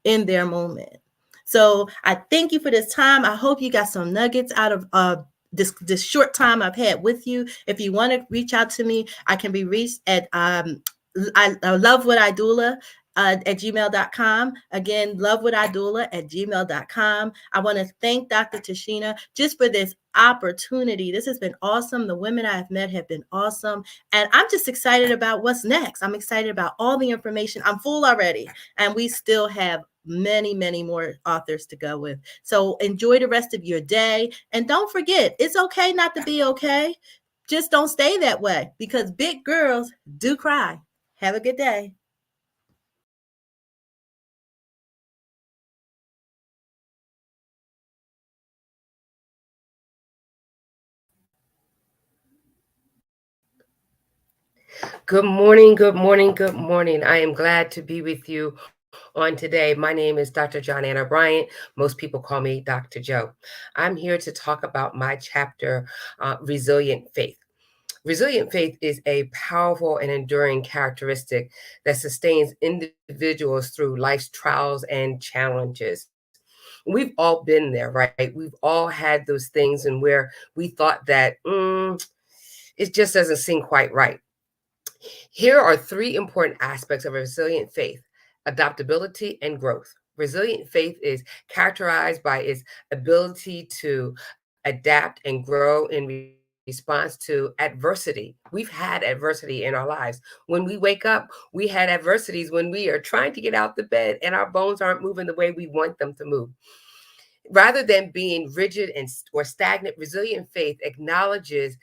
in their moment. So I thank you for this time. I hope you got some nuggets out of this short time I've had with you. If you want to reach out to me, I can be reached at I love what I doula at gmail.com. Again, love what I doula at gmail.com. I want to thank Dr. Tashina just for this opportunity. This has been awesome. The women I have met have been awesome. And I'm just excited about what's next. I'm excited about all the information. I'm full already. And we still have many more authors to go with. So enjoy the rest of your day. And don't forget, it's okay not to be okay. Just don't stay that way because big girls do cry. Have a good day. Good morning, good morning, good morning. I am glad to be with you on today. My name is Dr. John Anna Bryant. Most people call me Dr. Joe. I'm here to talk about my chapter, Resilient Faith. Resilient faith is a powerful and enduring characteristic that sustains individuals through life's trials and challenges. We've all been there, right? We've all had those things and where we thought that it just doesn't seem quite right. Here are three important aspects of a resilient faith: adaptability and growth. Resilient faith is characterized by its ability to adapt and grow in response to adversity. We've had adversity in our lives. When we wake up, we had adversities when we are trying to get out the bed and our bones aren't moving the way we want them to move. Rather than being rigid and or stagnant, resilient faith acknowledges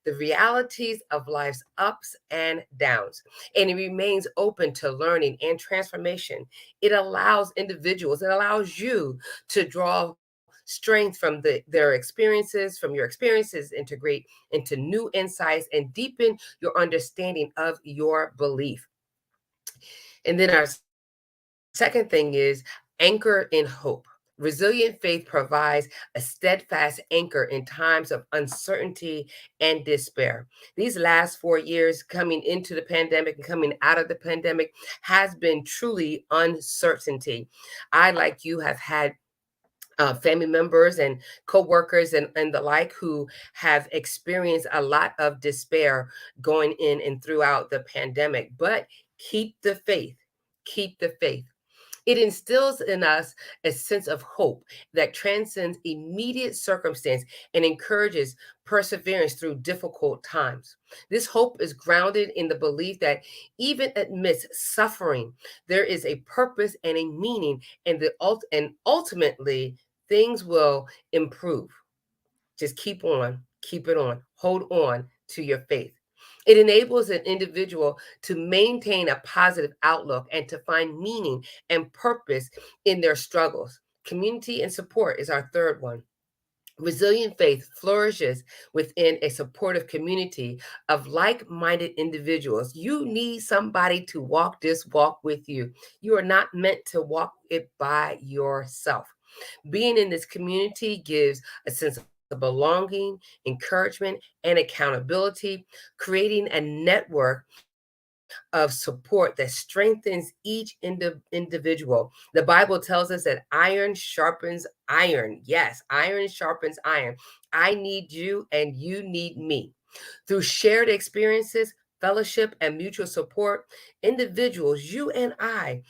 the realities of life's ups and downs, and it remains open to learning and transformation. It allows individuals, it allows you to draw strength from their experiences, from your experiences, integrate into new insights and deepen your understanding of your belief. And then our second thing is anchor in hope. Resilient faith provides a steadfast anchor in times of uncertainty and despair. These last 4 years, coming into the pandemic and coming out of the pandemic, has been truly uncertainty. I, like you, have had family members and co-workers and the like who have experienced a lot of despair going in and throughout the pandemic. But keep the faith. Keep the faith. It instills in us a sense of hope that transcends immediate circumstance and encourages perseverance through difficult times. This hope is grounded in the belief that even amidst suffering, there is a purpose and a meaning, and and ultimately things will improve. Just keep it on, hold on to your faith. It enables an individual to maintain a positive outlook and to find meaning and purpose in their struggles. Community and support is our third one. Resilient faith flourishes within a supportive community of like minded individuals. You need somebody to walk this walk with you. You are not meant to walk it by yourself. Being in this community gives a sense of belonging, encouragement, and accountability, creating a network of support that strengthens each individual. The Bible tells us that iron sharpens iron. Yes, iron sharpens iron. I need you and you need me. Through shared experiences, fellowship, and mutual support, individuals, you and I,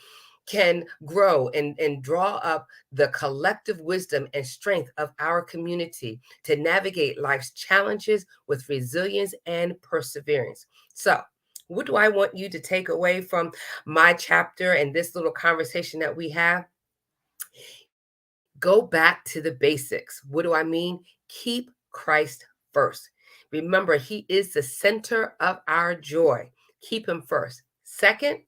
can grow and draw up the collective wisdom and strength of our community to navigate life's challenges with resilience and perseverance. So, what do I want you to take away from my chapter and this little conversation that we have? Go back to the basics. What do I mean? Keep Christ first. Remember, He is the center of our joy. Keep Him first. Second,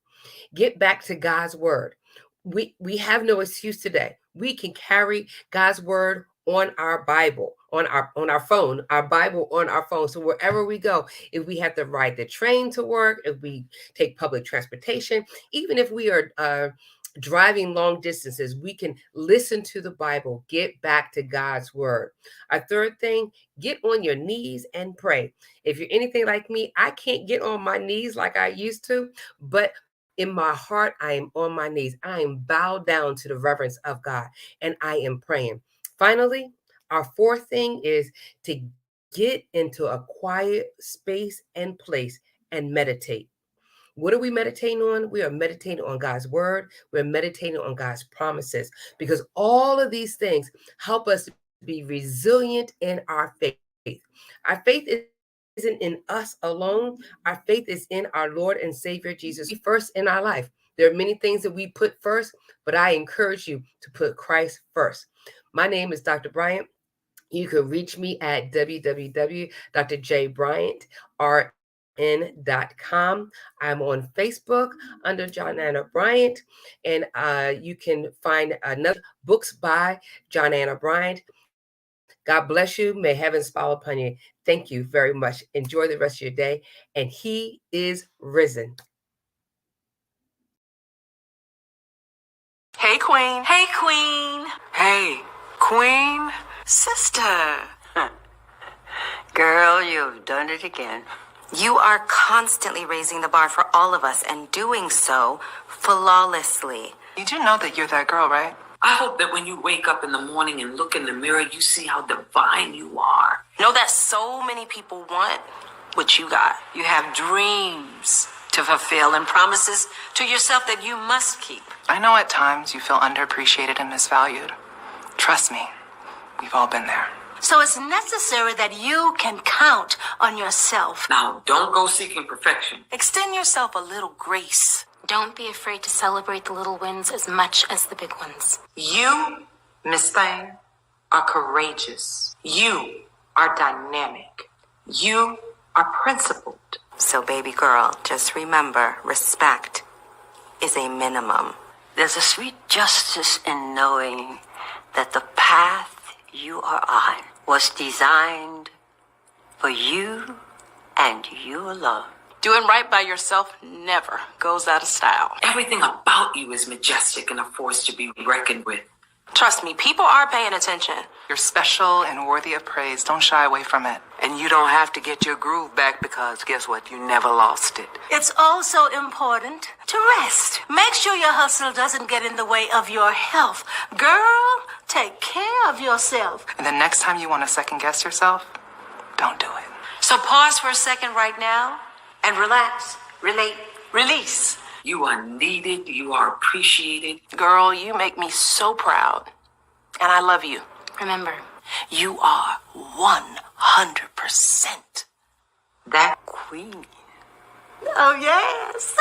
get back to God's word. We have no excuse today. We can carry God's word on our Bible, on our phone, our Bible on our phone. So wherever we go, if we have to ride the train to work, if we take public transportation, even if we are driving long distances, we can listen to the Bible, get back to God's word. Our third thing, get on your knees and pray. If you're anything like me, I can't get on my knees like I used to, but in my heart, I am on my knees. I am bowed down to the reverence of God, and I am praying. Finally, our fourth thing is to get into a quiet space and place and meditate. What are we meditating on? We are meditating on God's word. We're meditating on God's promises, because all of these things help us to be resilient in our faith. Our faith isn't in us alone. Our faith is in our Lord and Savior Jesus first in our life. There are many things that we put first, but I encourage you to put Christ first. My name is Dr. Bryant. You can reach me at www.jbryant.rn.com. I'm on Facebook under John Anna Bryant, and you can find another books by John Anna Bryant. God bless you. May heaven smile upon you. Thank you very much. Enjoy the rest of your day. And he is risen. Hey, Queen. Hey, Queen. Hey, Queen. Sister. Girl, you've done it again. You are constantly raising the bar for all of us and doing so flawlessly. You do know that you're that girl, right? I hope that when you wake up in the morning and look in the mirror, you see how divine you are. Know that so many people want what you got. You have dreams to fulfill and promises to yourself that you must keep. I know at times you feel underappreciated and misvalued. Trust me, we've all been there. So it's necessary that you can count on yourself. Now, don't go seeking perfection. Extend yourself a little grace. Don't be afraid to celebrate the little wins as much as the big ones. You, Miss Thane, are courageous. You are dynamic. You are principled. So, baby girl, just remember, respect is a minimum. There's a sweet justice in knowing that the path you are on was designed for you and you alone. Doing right by yourself never goes out of style. Everything about you is majestic and a force to be reckoned with. Trust me, people are paying attention. You're special and worthy of praise. Don't shy away from it. And you don't have to get your groove back, because guess what? You never lost it. It's also important to rest. Make sure your hustle doesn't get in the way of your health. Girl, take care of yourself. And the next time you want to second guess yourself, don't do it. So pause for a second right now and relax, relate, release. You are needed. You are appreciated. Girl, you make me so proud. And I love you. Remember, You are 100% that queen. Oh, yes.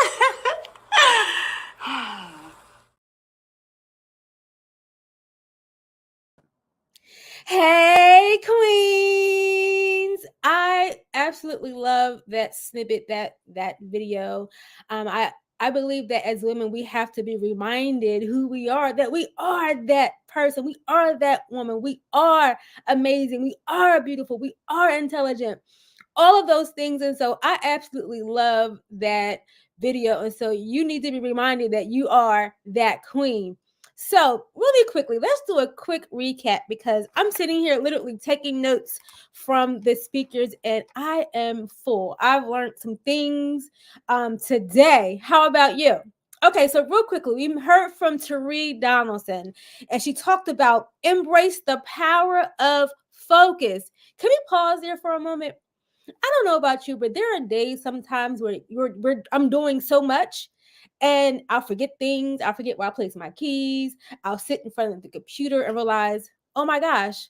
Hey, queens! I absolutely love that snippet, that video. I believe that as women, we have to be reminded who we are, that we are that person, we are that woman, we are amazing, we are beautiful, we are intelligent, all of those things. And so I absolutely love that video. And so you need to be reminded that you are that queen. So really quickly, let's do a quick recap, because I'm sitting here literally taking notes from the speakers and I am full. I've learned some things today. How about you? Okay, so real quickly, we heard from Tari Donaldson, and she talked about embrace the power of focus. Can we pause there for a moment? I don't know about you, but there are days sometimes where I'm doing so much and I'll forget things. I'll forget where I place my keys. I'll sit in front of the computer and realize, oh my gosh,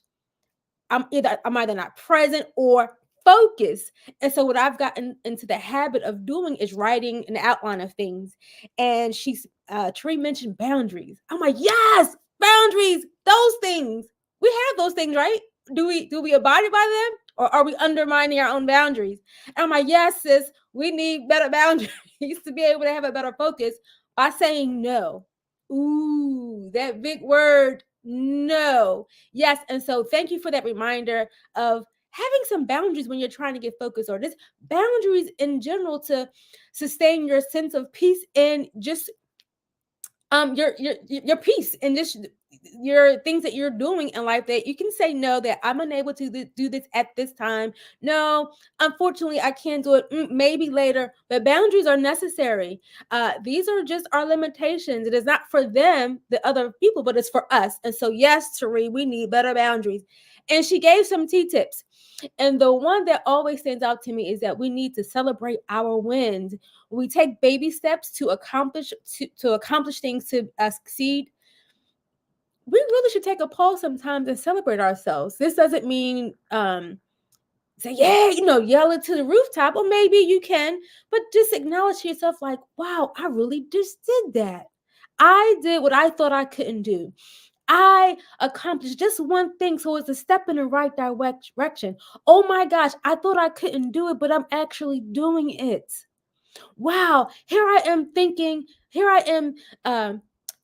I'm either not present or focused. And so what I've gotten into the habit of doing is writing an outline of things. And Tree mentioned boundaries. I'm like, yes, boundaries, those things. We have those things, right? Do we abide by them, or are we undermining our own boundaries? And I'm like, yes, sis, we need better boundaries to be able to have a better focus by saying no. Ooh, that big word, No. Yes. And so thank you for that reminder of having some boundaries when you're trying to get focused, or just boundaries in general to sustain your sense of peace and just your peace and just your things that you're doing in life, that you can say no, that I'm unable to do this at this time. No, unfortunately I can't do it. Maybe later. But boundaries are necessary. These are just our limitations. It is not for them, the other people, but it's for us. And so yes, Tari, we need better boundaries. And she gave some tea tips. And the one that always stands out to me is that we need to celebrate our wins. We take baby steps to accomplish things, to succeed. We really should take a pause sometimes and celebrate ourselves. This doesn't mean say, yeah, yell it to the rooftop, or maybe you can, but just acknowledge to yourself, like, wow, I really just did that. I did what I thought I couldn't do. I accomplished just one thing, so it's a step in the right direction. Oh my gosh, I thought I couldn't do it, but I'm actually doing it. Wow, here I am thinking that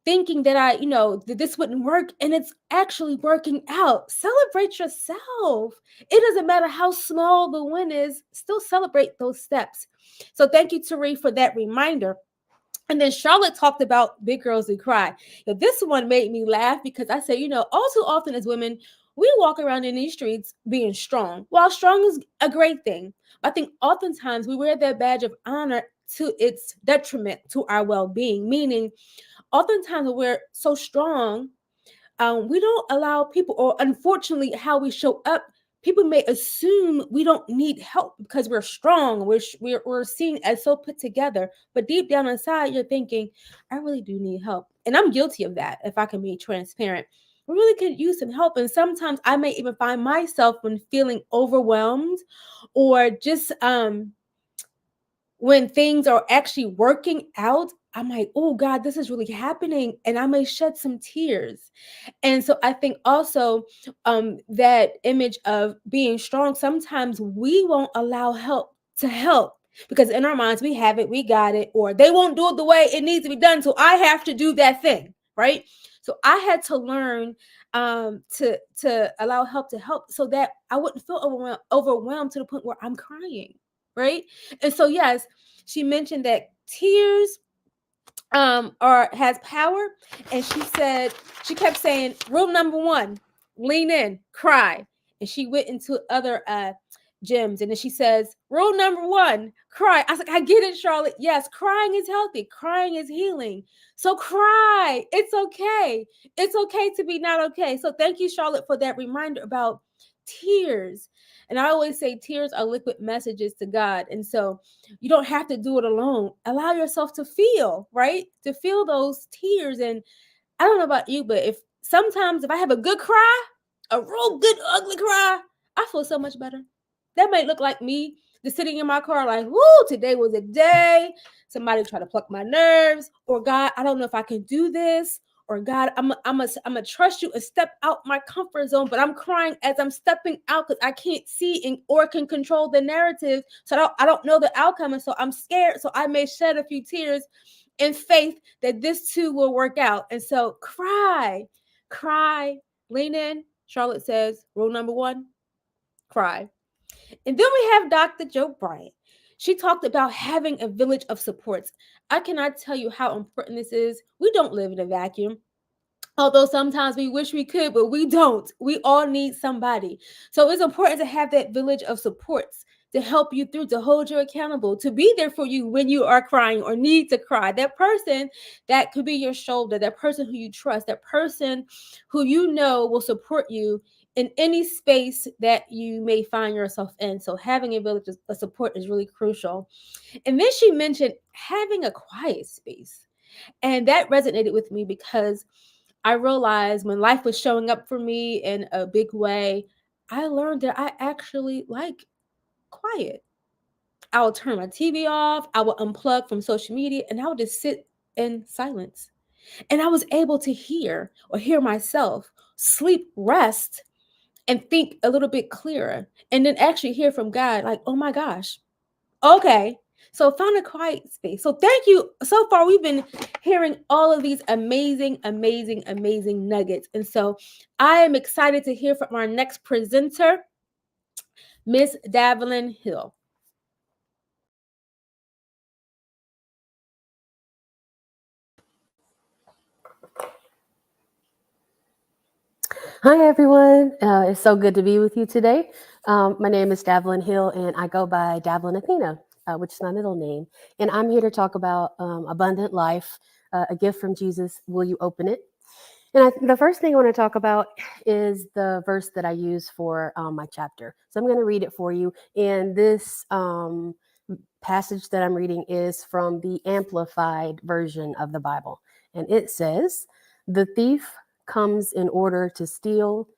that this wouldn't work, and it's actually working out. Celebrate yourself. It doesn't matter how small the win is, still celebrate those steps. So thank you, Tari, for that reminder. And then Charlotte talked about big girls who cry. This one made me laugh because I said, all too often as women, we walk around in these streets being strong. While strong is a great thing, I think oftentimes we wear that badge of honor to its detriment to our well-being. Meaning, oftentimes when we're so strong, we don't allow people, or unfortunately, how we show up, people may assume we don't need help because we're strong. We're seen as so put together, but deep down inside, you're thinking, I really do need help, and I'm guilty of that. If I can be transparent, we really could use some help, and sometimes I may even find myself when feeling overwhelmed, or just when things are actually working out, I'm like, oh God, this is really happening, and I may shed some tears. And so I think also that image of being strong, sometimes we won't allow help to help because in our minds we have it, we got it, or they won't do it the way it needs to be done, so I have to do that thing, right? So I had to learn to allow help to help, so that I wouldn't feel overwhelmed to the point where I'm crying, right? And so yes, she mentioned that tears or has power, and she kept saying, rule number one, lean in, cry. And she went into other gyms, and then she says, rule number one, cry. I was like, I get it, Charlotte. Yes, crying is healthy, crying is healing. So cry. It's okay. It's okay to be not okay. So thank you, Charlotte, for that reminder about tears. And I always say tears are liquid messages to God. And so you don't have to do it alone. Allow yourself to feel, right? To feel those tears. And I don't know about you, but if I have a good cry, a real good ugly cry, I feel so much better. That might look like me just sitting in my car like, whoo, today was a day. Somebody tried to pluck my nerves, or God, I don't know if I can do this, or God, I'm gonna trust you and step out my comfort zone, but I'm crying as I'm stepping out because I can't see or can control the narrative, so I don't know the outcome, and so I'm scared. So I may shed a few tears in faith that this too will work out. And so cry, lean in. Charlotte says, rule number one, cry. And then we have Dr. Joe Bryant. She talked about having a village of supports. I cannot tell you how important this is. We don't live in a vacuum. Although sometimes we wish we could, but we don't. We all need somebody. So it's important to have that village of supports to help you through, to hold you accountable, to be there for you when you are crying or need to cry. That person that could be your shoulder, that person who you trust, that person who you know will support you in any space that you may find yourself in. So having a village of support is really crucial. And then she mentioned having a quiet space. And that resonated with me because I realized when life was showing up for me in a big way, I learned that I actually like quiet. I would turn my TV off, I would unplug from social media, and I would just sit in silence. And I was able to hear myself, sleep, rest, and think a little bit clearer. And then actually hear from God, like, oh my gosh, okay. So found a quiet space. So thank you. So far, we've been hearing all of these amazing, amazing, amazing nuggets. And so I am excited to hear from our next presenter, Miss Davelyn Hill. Hi, everyone. It's so good to be with you today. My name is Davelyn Hill, and I go by Davelyn Athena, which is my middle name. And I'm here to talk about abundant life, a gift from Jesus. Will you open it? And the first thing I want to talk about is the verse that I use for my chapter. So I'm going to read it for you. And this passage that I'm reading is from the Amplified version of the Bible. And it says, "The thief comes in order to steal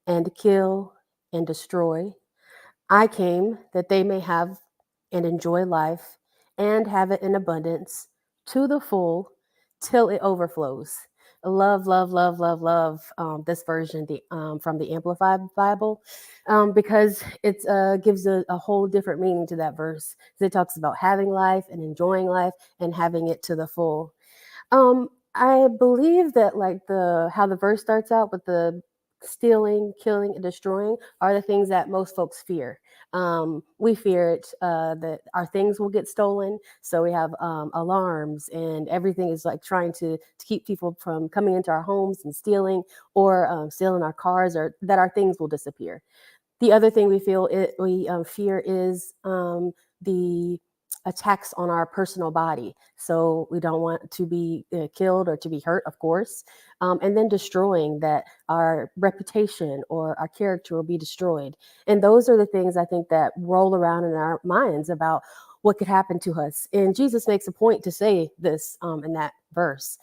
and kill and destroy. I came that they may have and enjoy life and have it in abundance to the full till it overflows." Love, love, love, love, love this version from the Amplified Bible because it gives a whole different meaning to that verse. It talks about having life and enjoying life and having it to the full. I believe that like the how the verse starts out with the stealing, killing, and destroying are the things that most folks fear. We fear it that our things will get stolen, so we have alarms, and everything is like trying to keep people from coming into our homes and stealing, or stealing our cars, or that our things will disappear. The other thing we fear is the attacks on our personal body. So we don't want to be killed or to be hurt, of course. And then destroying that our reputation or our character will be destroyed. And those are the things I think that roll around in our minds about what could happen to us. And Jesus makes a point to say this in that verse.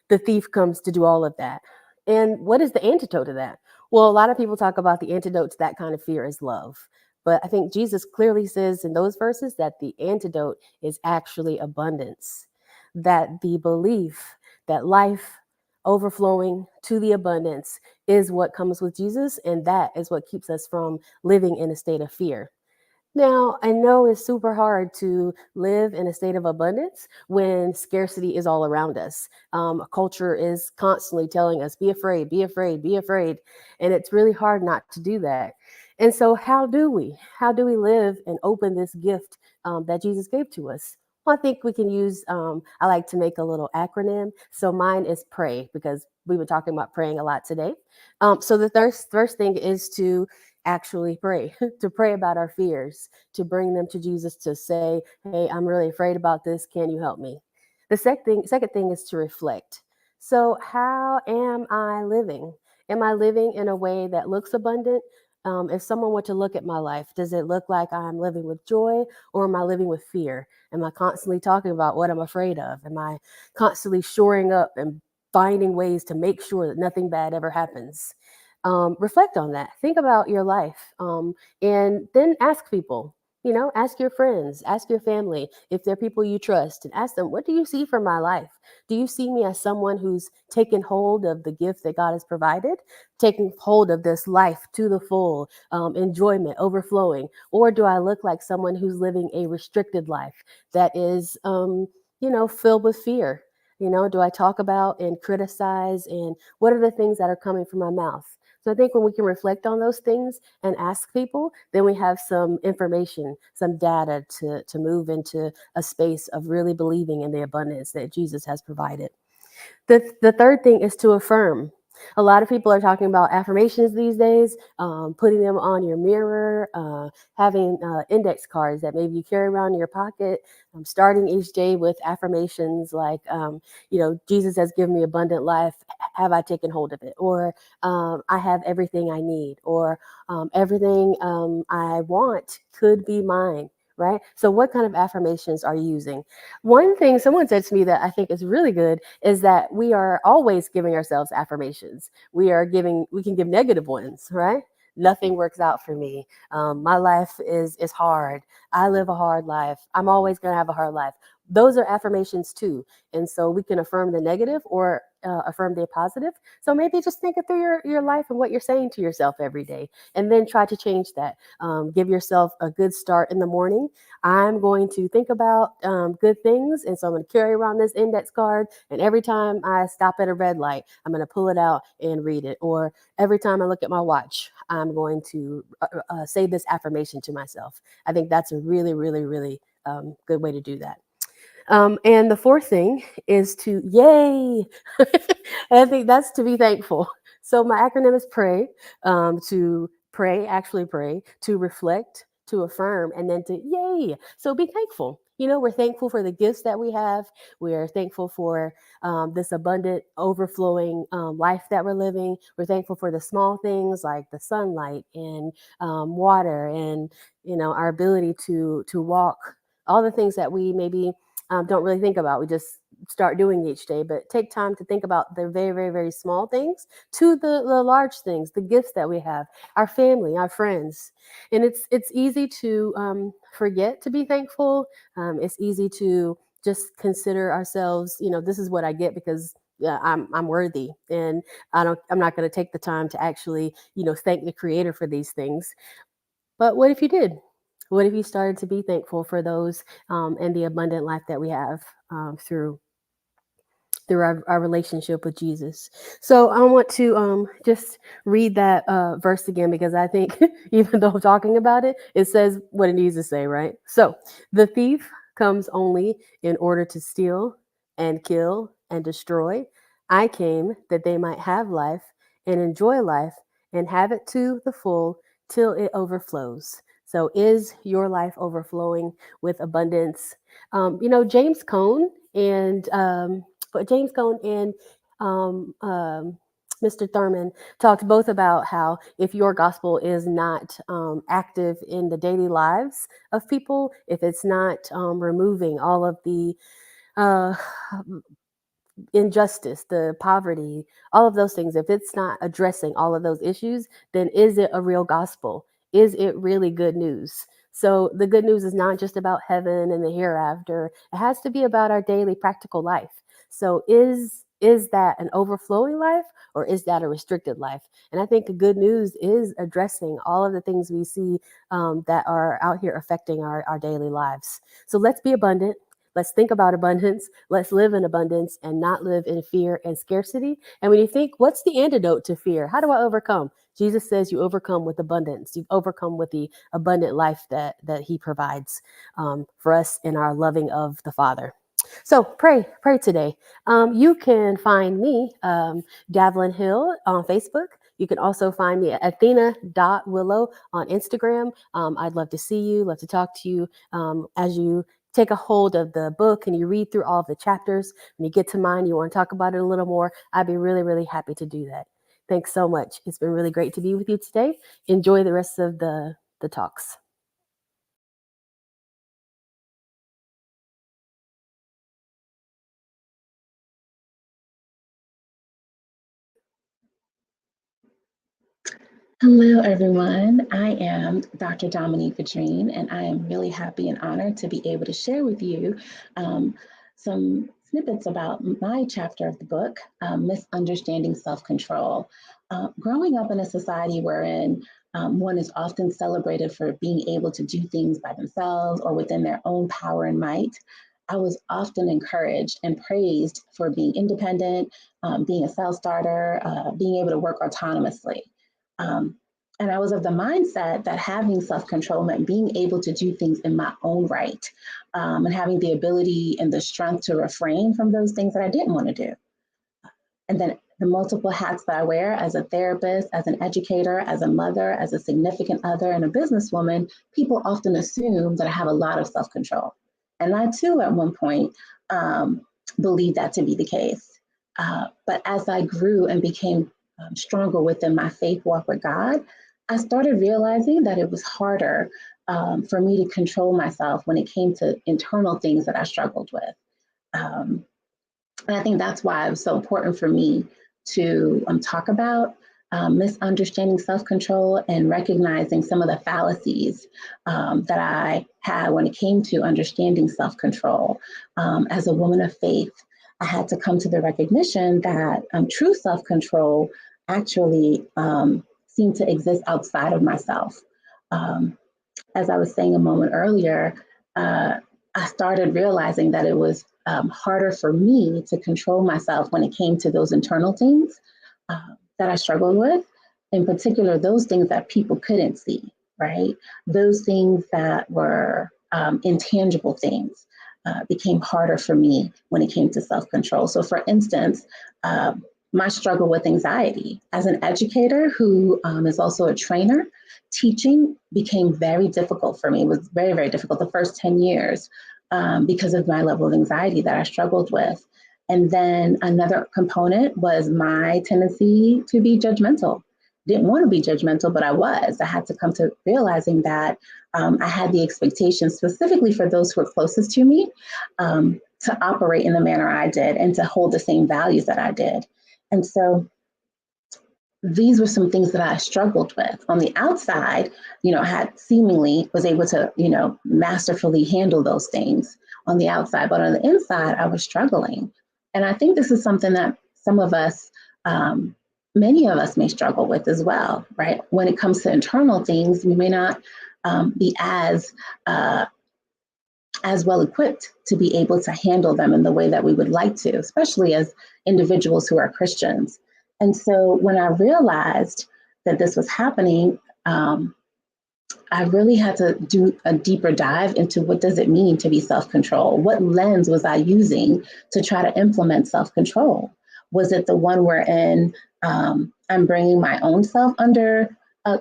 The thief comes to do all of that. And what is the antidote to that? Well, a lot of people talk about the antidote to that kind of fear is love. But I think Jesus clearly says in those verses that the antidote is actually abundance, that the belief that life overflowing to the abundance is what comes with Jesus, and that is what keeps us from living in a state of fear. Now, I know it's super hard to live in a state of abundance when scarcity is all around us. Culture is constantly telling us, be afraid, be afraid, be afraid. And it's really hard not to do that. And so, how do we? How do we live and open this gift that Jesus gave to us? Well, I think we can use, I like to make a little acronym. So, mine is PRAY, because we were talking about praying a lot today. So, the first thing is to actually pray, to pray about our fears, to bring them to Jesus, to say, hey, I'm really afraid about this. Can you help me? The second thing is to reflect. So, how am I living? Am I living in a way that looks abundant? If someone were to look at my life, does it look like I'm living with joy, or am I living with fear? Am I constantly talking about what I'm afraid of? Am I constantly shoring up and finding ways to make sure that nothing bad ever happens? Reflect on that. Think about your life, and then ask people. Ask your friends, ask your family, if they're people you trust, and ask them, what do you see from my life? Do you see me as someone who's taken hold of the gift that God has provided, taking hold of this life to the full, enjoyment, overflowing? Or do I look like someone who's living a restricted life that is, filled with fear? Do I talk about and criticize, and what are the things that are coming from my mouth? So I think when we can reflect on those things and ask people, then we have some information, some data to move into a space of really believing in the abundance that Jesus has provided. The third thing is to affirm. A lot of people are talking about affirmations these days, putting them on your mirror, having index cards that maybe you carry around in your pocket, starting each day with affirmations like, Jesus has given me abundant life. Have I taken hold of it? Or I have everything I need, or everything I want could be mine. Right? So, what kind of affirmations are you using? One thing someone said to me that I think is really good is that we are always giving ourselves affirmations. We can give negative ones, right? Nothing works out for me. My life is hard. I live a hard life. I'm always going to have a hard life. Those are affirmations too. And so we can affirm the negative or affirm the positive. So maybe just think it through your life and what you're saying to yourself every day, and then try to change that. Give yourself a good start in the morning. I'm going to think about good things, and so I'm going to carry around this index card, and every time I stop at a red light, I'm going to pull it out and read it. Or every time I look at my watch, I'm going to say this affirmation to myself. I think that's a really, really, really good way to do that. And the fourth thing is to, yay, I think that's to be thankful. So my acronym is PRAY, to pray, actually pray, to reflect, to affirm, and then to yay. So be thankful. You know, we're thankful for the gifts that we have. We're thankful for this abundant, overflowing life that we're living. We're thankful for the small things like the sunlight and water, and our ability to walk. All the things that we maybe don't really think about. We just start doing each day, but take time to think about the very, very, very small things to the large things, the gifts that we have, our family, our friends. And it's easy to forget to be thankful. It's easy to just consider ourselves, this is what I get because I'm worthy, and I'm not going to take the time to actually, thank the Creator for these things. But what if you did? What if you started to be thankful for those and the abundant life that we have through our relationship with Jesus? So I want to just read that verse again, because I think even though I'm talking about it, it says what it needs to say, right? So the thief comes only in order to steal and kill and destroy. I came that they might have life and enjoy life and have it to the full till it overflows. So is your life overflowing with abundance? James Cone and Mr. Thurman talked both about how if your gospel is not active in the daily lives of people, if it's not removing all of the uh, injustice, the poverty, all of those things, if it's not addressing all of those issues, then is it a real gospel? Is it really good news? So the good news is not just about heaven and the hereafter. It has to be about our daily practical life. So is that an overflowing life, or is that a restricted life? And I think the good news is addressing all of the things we see that are out here affecting our daily lives. So let's be abundant. Let's think about abundance. Let's live in abundance and not live in fear and scarcity. And when you think, what's the antidote to fear? How do I overcome? Jesus says you overcome with abundance. You overcome with the abundant life that he provides for us in our loving of the Father. So pray today. You can find me, Davlin Hill, on Facebook. You can also find me at athena.willow on Instagram. I'd love to see you, love to talk to you as you take a hold of the book and you read through all of the chapters. When you get to mine, you want to talk about it a little more, I'd be really, really happy to do that. Thanks so much. It's been really great to be with you today. Enjoy the rest of the talks. Hello, everyone. I am Dr. Dominique Vadrine, and I am really happy and honored to be able to share with you some snippets about my chapter of the book, Misunderstanding Self-Control. Growing up in a society wherein one is often celebrated for being able to do things by themselves or within their own power and might, I was often encouraged and praised for being independent, being a self-starter, being able to work autonomously. And I was of the mindset that having self-control meant being able to do things in my own right, and having the ability and the strength to refrain from those things that I didn't want to do. And then the multiple hats that I wear as a therapist, as an educator, as a mother, as a significant other, and a businesswoman, people often assume that I have a lot of self-control. And I too, at one point, believed that to be the case. But as I grew and became stronger within my faith walk with God, I started realizing that it was harder for me to control myself when it came to internal things that I struggled with. And I think that's why it was so important for me to talk about misunderstanding self-control and recognizing some of the fallacies that I had when it came to understanding self-control. As a woman of faith, I had to come to the recognition that true self-control actually seemed to exist outside of myself. As I was saying a moment earlier, I started realizing that it was harder for me to control myself when it came to those internal things that I struggled with, in particular, those things that people couldn't see, right? Those things that were intangible things became harder for me when it came to self-control. So for instance, my struggle with anxiety. As an educator who is also a trainer, teaching became very difficult for me. It was very, very difficult the first 10 years because of my level of anxiety that I struggled with. And then another component was my tendency to be judgmental. Didn't want to be judgmental, but I was. I had to come to realizing that I had the expectation, specifically for those who were closest to me, to operate in the manner I did and to hold the same values that I did. And so these were some things that I struggled with. On the outside, I had seemingly was able to, masterfully handle those things on the outside, but on the inside, I was struggling. And I think this is something that some of us, many of us may struggle with as well, right? When it comes to internal things, we may not be as well equipped to be able to handle them in the way that we would like to, especially as individuals who are Christians. And so when I realized that this was happening, I really had to do a deeper dive into what does it mean to be self-control? What lens was I using to try to implement self-control? Was it the one wherein I'm bringing my own self under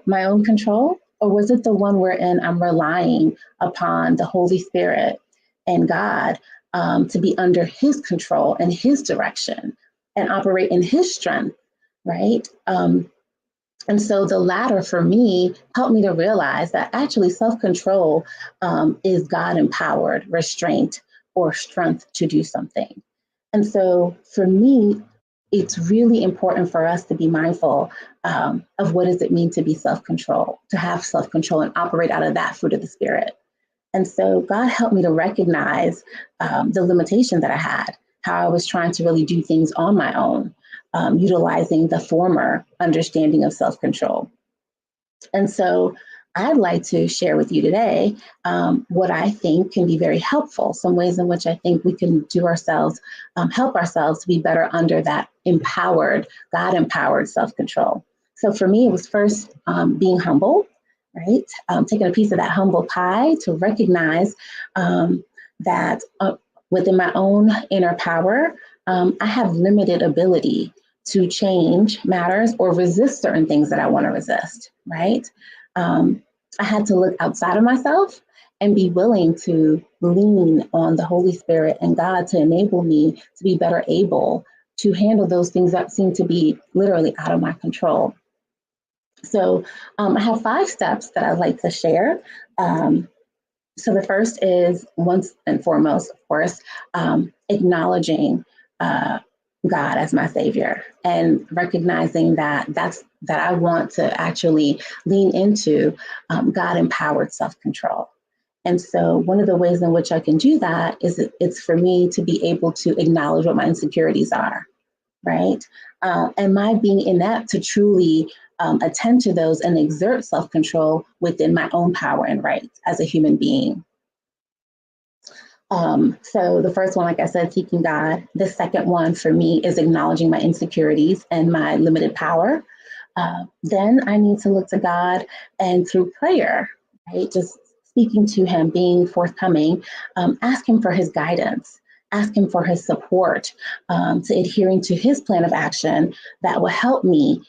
my own control? Or was it the one wherein I'm relying upon the Holy Spirit and God to be under His control and His direction and operate in His strength, right? And so the latter for me helped me to realize that actually self-control is God-empowered restraint or strength to do something. And so for me, it's really important for us to be mindful of what does it mean to be self-control, to have self-control and operate out of that fruit of the Spirit. And so God helped me to recognize the limitation that I had, how I was trying to really do things on my own, utilizing the former understanding of self-control. And so I'd like to share with you today what I think can be very helpful, some ways in which I think we can do ourselves, help ourselves to be better under that empowered, God-empowered self-control. So for me, it was first being humble, right? Taking a piece of that humble pie to recognize that within my own inner power, I have limited ability to change matters or resist certain things that I want to resist, right? I had to look outside of myself and be willing to lean on the Holy Spirit and God to enable me to be better able to handle those things that seem to be literally out of my control. So I have 5 steps that I'd like to share. So the first is, once and foremost, of course, acknowledging God as my Savior and recognizing that I want to actually lean into God-empowered self-control. And so one of the ways in which I can do that is it's for me to be able to acknowledge what my insecurities are, right? And my being in that to truly attend to those and exert self-control within my own power and rights as a human being. So the first one, like I said, seeking God. The second one for me is acknowledging my insecurities and my limited power. Then I need to look to God and through prayer, right? Just speaking to Him, being forthcoming, ask Him for His guidance, ask Him for His support, to adhering to His plan of action that will help me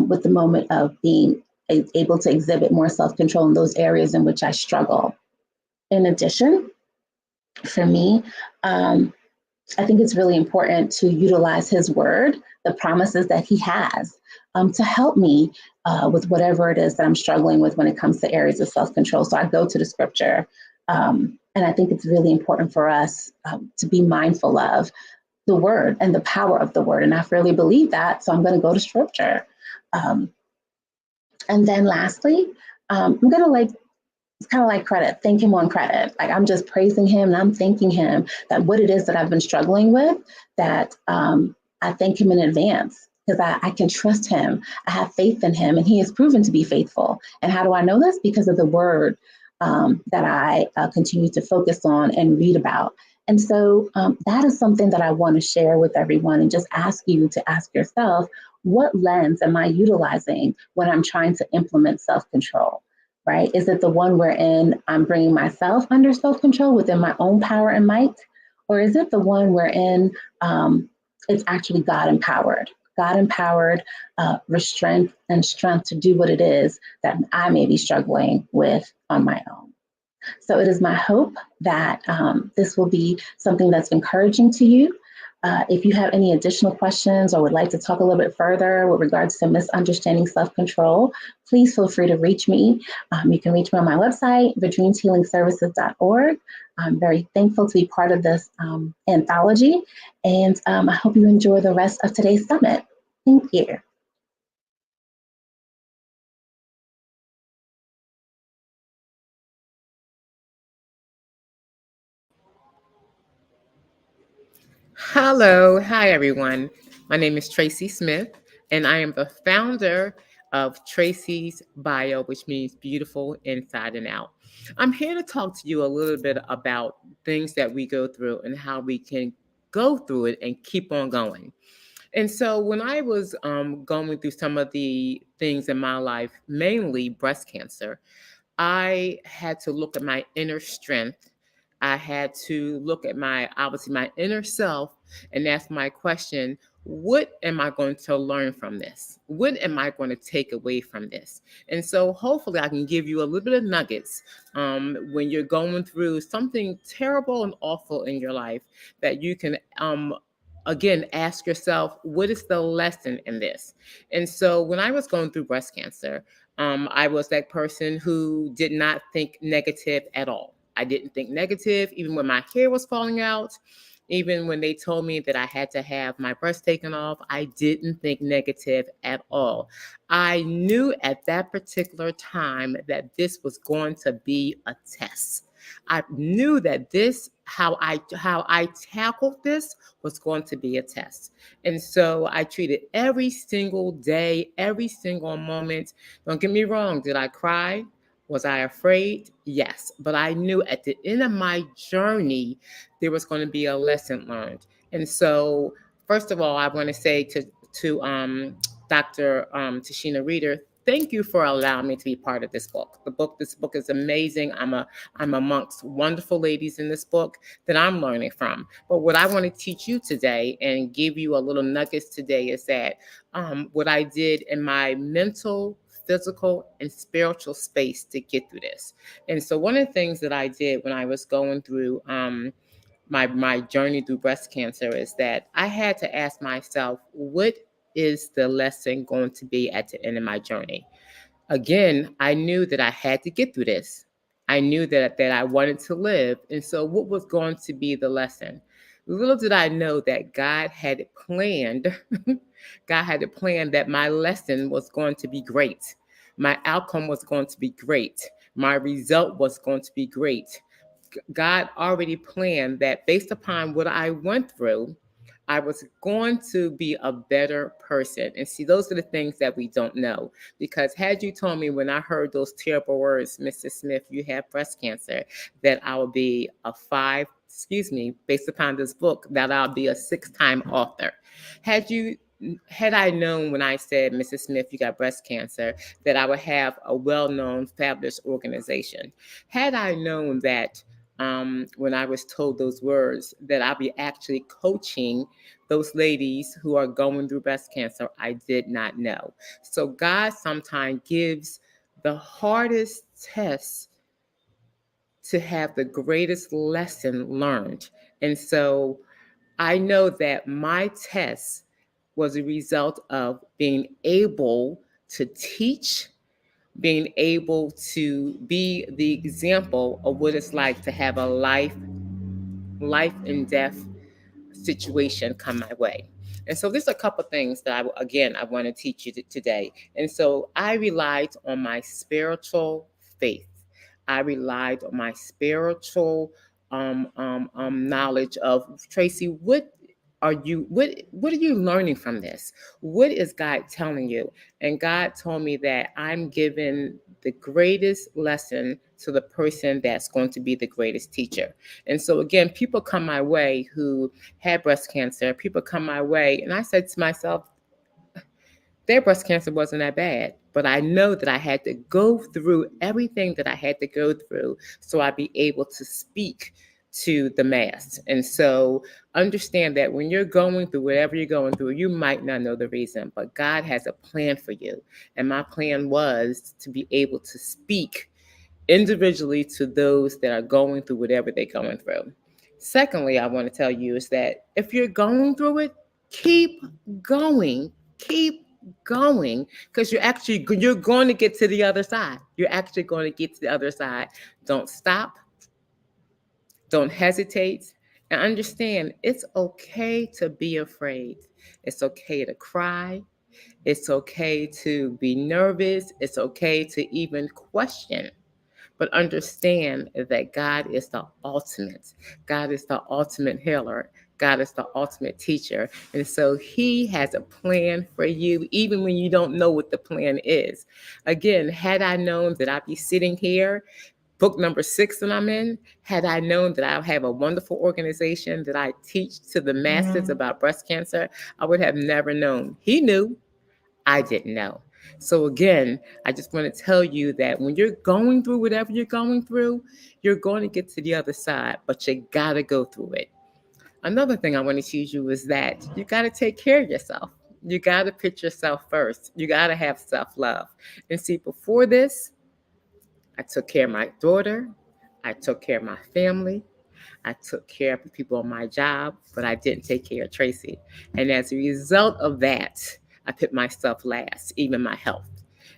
with the moment of being able to exhibit more self-control in those areas in which I struggle. In addition, for me, I think it's really important to utilize His word, the promises that He has, to help me with whatever it is that I'm struggling with when it comes to areas of self-control. So I go to the scripture, and I think it's really important for us to be mindful of the word and the power of the word. And I really believe that, so I'm going to go to scripture. And then lastly, I'm going to it's kind of like credit. Thank him on credit. Like I'm just praising him and I'm thanking him that what it is that I've been struggling with, that I thank him in advance because I can trust him. I have faith in him and he has proven to be faithful. And how do I know this? Because of the word that I continue to focus on and read about. And so that is something that I want to share with everyone and just ask you to ask yourself, what lens am I utilizing when I'm trying to implement self-control? Right? Is it the one wherein I'm bringing myself under self control within my own power and might? Or is it the one wherein it's actually God empowered? God empowered restraint and strength to do what it is that I may be struggling with on my own. So it is my hope that this will be something that's encouraging to you. If you have any additional questions or would like to talk a little bit further with regards to misunderstanding self-control, please feel free to reach me. You can reach me on my website, thedreamshealingservices.org. I'm very thankful to be part of this anthology, and I hope you enjoy the rest of today's summit. Thank you. Hello. Hi, everyone. My name is Tracy Smith, and I am the founder of Tracy's Bio, which means beautiful inside and out. I'm here to talk to you a little bit about things that we go through and how we can go through it and keep on going. And so when I was going through some of the things in my life, mainly breast cancer, I had to look at my inner strength. I had to look at obviously, my inner self and ask my question, what am I going to learn from this? What am I going to take away from this? And so hopefully I can give you a little bit of nuggets when you're going through something terrible and awful in your life, that you can again ask yourself, what is the lesson in this? And so when I was going through breast cancer, I was that person who did not think negative at all. I didn't think negative, even when my hair was falling out, even when they told me that I had to have my breast taken off. I didn't think negative at all. I knew at that particular time that this was going to be a test. I knew that how I tackled this was going to be a test. And so I treated every single day, every single moment. Don't get me wrong, did I cry? Was I afraid? Yes. But I knew at the end of my journey, there was going to be a lesson learned. And so, first of all, I want to say to Dr. Tashina Reeder, thank you for allowing me to be part of this book. This book is amazing. I'm amongst wonderful ladies in this book that I'm learning from. But what I want to teach you today and give you a little nuggets today is that what I did in my mental, physical, and spiritual space to get through this. And so one of the things that I did when I was going through my journey through breast cancer is that I had to ask myself, what is the lesson going to be at the end of my journey? Again, I knew that I had to get through this. I knew that I wanted to live. And so what was going to be the lesson? Little did I know that God had it planned. God had it planned that my lesson was going to be great. My outcome was going to be great. My result was going to be great. God already planned that based upon what I went through, I was going to be a better person. And see, those are the things that we don't know. Because had you told me when I heard those terrible words, Mrs. Smith, you have breast cancer, that I would be based upon this book, that I'll be a 6-time author. Had I known when I said, Mrs. Smith, you got breast cancer, that I would have a well-known, fabulous organization. Had I known that when I was told those words, that I'll be actually coaching those ladies who are going through breast cancer, I did not know. So God sometimes gives the hardest tests to have the greatest lesson learned. And so I know that my test was a result of being able to teach, being able to be the example of what it's like to have a life and death situation come my way. And so there's a couple things that I want to teach you today. And so I relied on my spiritual faith. I relied on my spiritual knowledge of, Tracy, what are you learning from this? What is God telling you? And God told me that I'm giving the greatest lesson to the person that's going to be the greatest teacher. And so again, people come my way who had breast cancer. People come my way, and I said to myself, their breast cancer wasn't that bad, but I know that I had to go through everything that I had to go through so I'd be able to speak to the mass. And so understand that when you're going through whatever you're going through, you might not know the reason, but God has a plan for you. And my plan was to be able to speak individually to those that are going through whatever they're going through. Secondly, I want to tell you is that if you're going through it, keep going. Keep going, because you're going to get to the other side. You're actually going to get to the other side. Don't stop. Don't hesitate. And understand it's okay to be afraid. It's okay to cry. It's okay to be nervous. It's okay to even question. But understand that God is the ultimate. God is the ultimate healer. God is the ultimate teacher. And so he has a plan for you, even when you don't know what the plan is. Again, had I known that I'd be sitting here, book number 6 that I'm in, had I known that I have a wonderful organization that I teach to the masses about breast cancer, I would have never known. He knew. I didn't know. So again, I just want to tell you that when you're going through whatever you're going through, you're going to get to the other side, but you got to go through it. Another thing I want to teach you is that you got to take care of yourself. You got to put yourself first. You got to have self-love. And see, before this, I took care of my daughter. I took care of my family. I took care of the people on my job, but I didn't take care of Tracy. And as a result of that, I put myself last, even my health.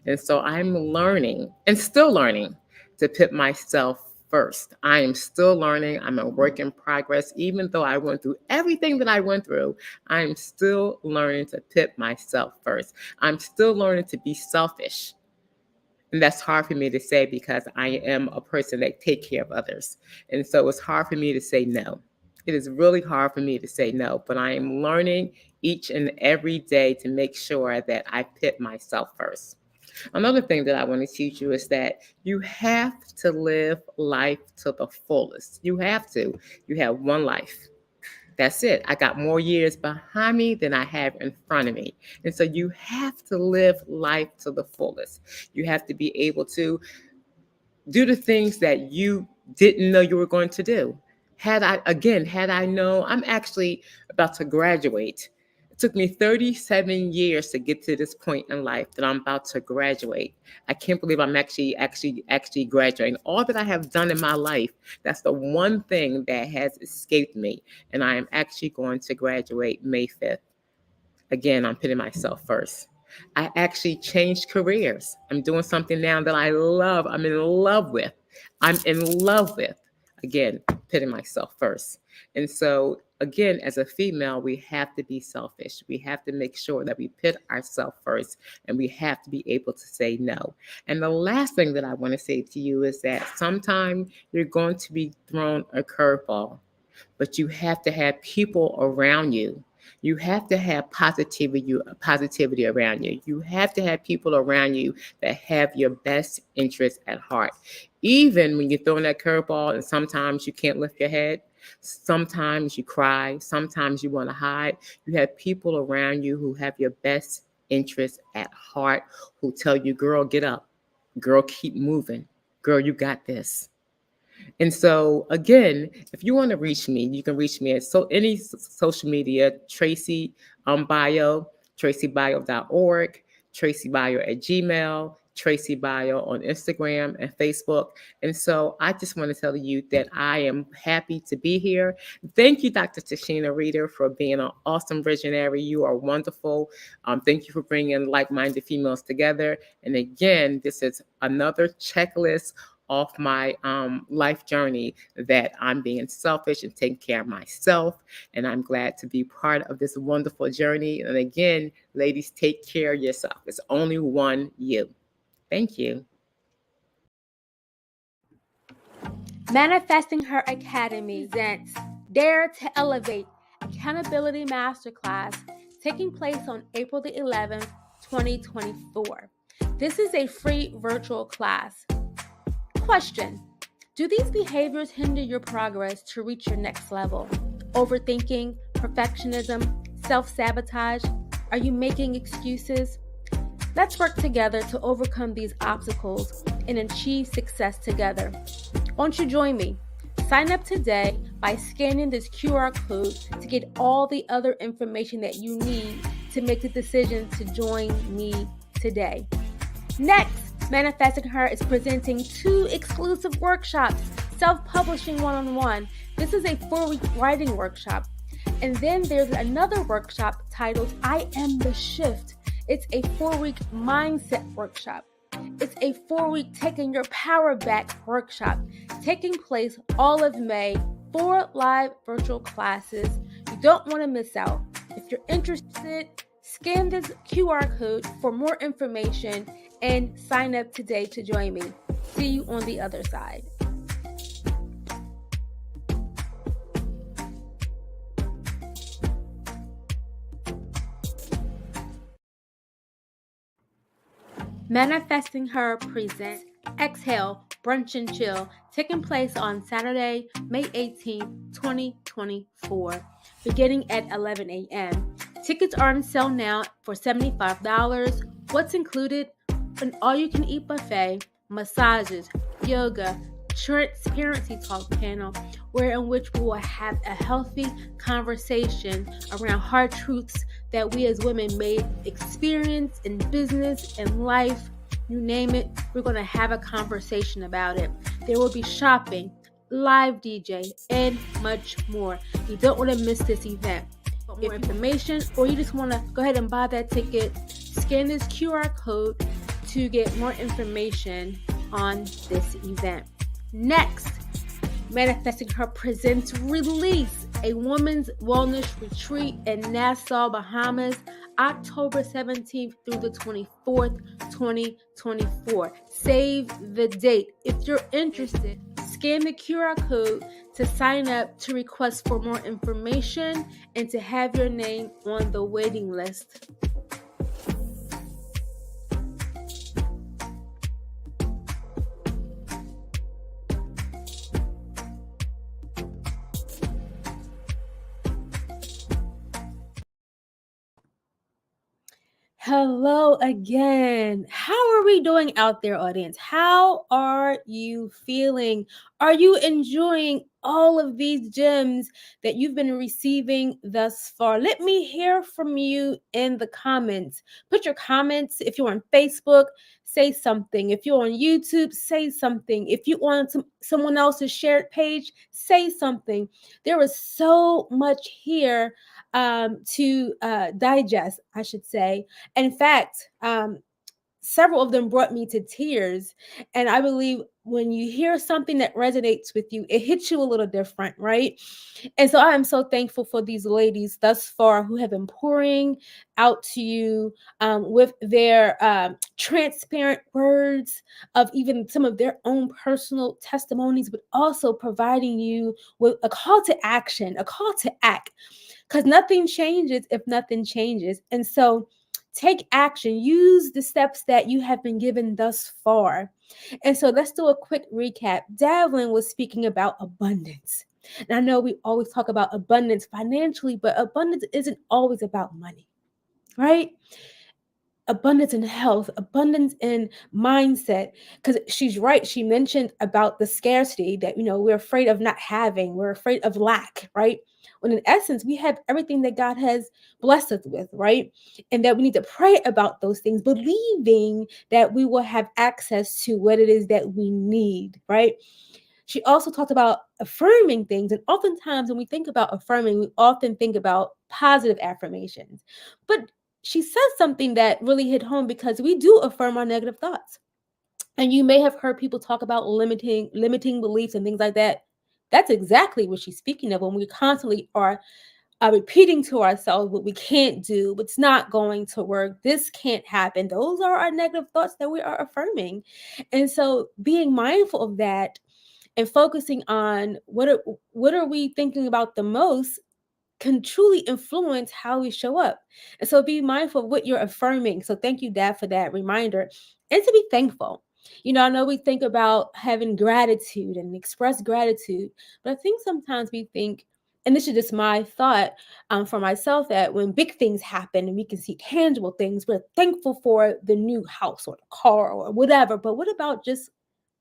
And so I'm learning and still learning to put myself first. I am still learning. I'm a work in progress. Even though I went through everything that I went through, I'm still learning to put myself first. I'm still learning to be selfish. And that's hard for me to say because I am a person that take care of others. And so it's hard for me to say no. It is really hard for me to say no, but I am learning each and every day to make sure that I put myself first. Another thing that I want to teach you is that you have to live life to the fullest. You have to. You have one life. That's it. I got more years behind me than I have in front of me. And so you have to live life to the fullest. You have to be able to do the things that you didn't know you were going to do. Had I known, I'm actually about to graduate. It took me 37 years to get to this point in life that I'm about to graduate. I can't believe I'm actually graduating. All that I have done in my life, that's the one thing that has escaped me. And I am actually going to graduate May 5th. Again, I'm putting myself first. I actually changed careers. I'm doing something now that I love. I'm in love with. I'm in love with. Again, putting myself first. And so, again, as a female, we have to be selfish. We have to make sure that we put ourselves first and we have to be able to say no. And the last thing that I want to say to you is that sometimes you're going to be thrown a curveball, but you have to have people around you. You have to have positivity around you. You have to have people around you that have your best interest at heart. Even when you're throwing that curveball and sometimes you can't lift your head, sometimes you cry, sometimes you want to hide, you have people around you who have your best interest at heart, who tell you, girl, get up. Girl, keep moving. Girl, you got this. And so, again, if you want to reach me, you can reach me at any social media, Tracy Bio, tracybio.org, tracybio at Gmail, Tracy Bio on Instagram and Facebook. And so I just want to tell you that I am happy to be here. Thank you, Dr. Tashina Reeder, for being an awesome visionary. You are wonderful. Thank you for bringing like-minded females together. And again, this is another checklist off my life journey that I'm being selfish and taking care of myself. And I'm glad to be part of this wonderful journey. And again, ladies, take care of yourself. It's only one you. Thank you. Manifesting Her Academy presents Dare to Elevate Accountability Masterclass taking place on April the 11th, 2024. This is a free virtual class. Question: do these behaviors hinder your progress to reach your next level? Overthinking, perfectionism, self-sabotage? Are you making excuses? Let's work together to overcome these obstacles and achieve success together. Won't you join me? Sign up today by scanning this QR code to get all the other information that you need to make the decision to join me today. Next, Manifesting Her is presenting 2 exclusive workshops, Self-Publishing One-on-One. This is a 4-week writing workshop. And then there's another workshop titled I Am the Shift. It's a 4-week mindset workshop. It's a 4-week Taking Your Power Back workshop taking place all of May, 4 live virtual classes. You don't want to miss out. If you're interested, scan this QR code for more information and sign up today to join me. See you on the other side. Manifesting Her presents Exhale, Brunch and Chill, taking place on Saturday, May 18th, 2024, beginning at 11 a.m. Tickets are on sale now for $75. What's included? An all-you-can-eat buffet, massages, yoga, transparency talk panel, in which we will have a healthy conversation around hard truths that we as women may experience in business and life. You name it, we're going to have a conversation about it. There will be shopping, live DJ, and much more. You don't want to miss this event. For more information, or you just want to go ahead and buy that ticket, scan this QR code to get more information on this event. Next, Manifesting Her presents Release, a women's wellness retreat in Nassau, Bahamas, October 17th through the 24th, 2024. Save the date. If you're interested, scan the QR code to sign up to request for more information and to have your name on the waiting list. Hello again. How are we doing out there, audience? How are you feeling? Are you enjoying all of these gems that you've been receiving thus far? Let me hear from you in the comments. Put your comments. If you're on Facebook, say something. If you're on YouTube, say something. If you're on someone else's shared page, say something. There is so much here to digest, I should say. In fact, several of them brought me to tears. And I believe when you hear something that resonates with you, it hits you a little different, right? And so I am so thankful for these ladies thus far who have been pouring out to you with their transparent words of even some of their own personal testimonies, but also providing you with a call to action, a call to act. Because nothing changes if nothing changes. And so take action. Use the steps that you have been given thus far. And so let's do a quick recap. Davlin was speaking about abundance. And I know we always talk about abundance financially, but abundance isn't always about money, right? Abundance in health, abundance in mindset. Because she's right. She mentioned about the scarcity that, we're afraid of not having. We're afraid of lack, right? When in essence, we have everything that God has blessed us with, right? And that we need to pray about those things, believing that we will have access to what it is that we need, right? She also talked about affirming things. And oftentimes when we think about affirming, we often think about positive affirmations. But she says something that really hit home because we do affirm our negative thoughts. And you may have heard people talk about limiting beliefs and things like that. That's exactly what she's speaking of when we constantly are repeating to ourselves what we can't do, what's not going to work, this can't happen. Those are our negative thoughts that we are affirming. And so being mindful of that and focusing on what are we thinking about the most can truly influence how we show up. And so be mindful of what you're affirming. So thank you, Dad, for that reminder. And to be thankful. I know we think about having gratitude and express gratitude, but I think sometimes we think, and this is just my thought for myself, that when big things happen and we can see tangible things, we're thankful for the new house or the car or whatever. But what about just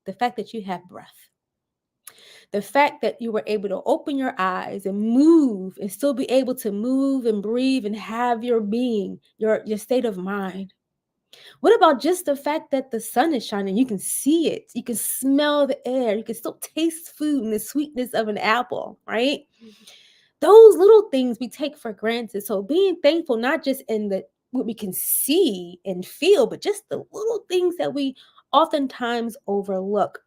the fact that you have breath? The fact that you were able to open your eyes and move and still be able to move and breathe and have your being, your state of mind. What about just the fact that the sun is shining? You can see it. You can smell the air. You can still taste food and the sweetness of an apple, right? Those little things we take for granted. So being thankful, not just in the what we can see and feel, but just the little things that we oftentimes overlook.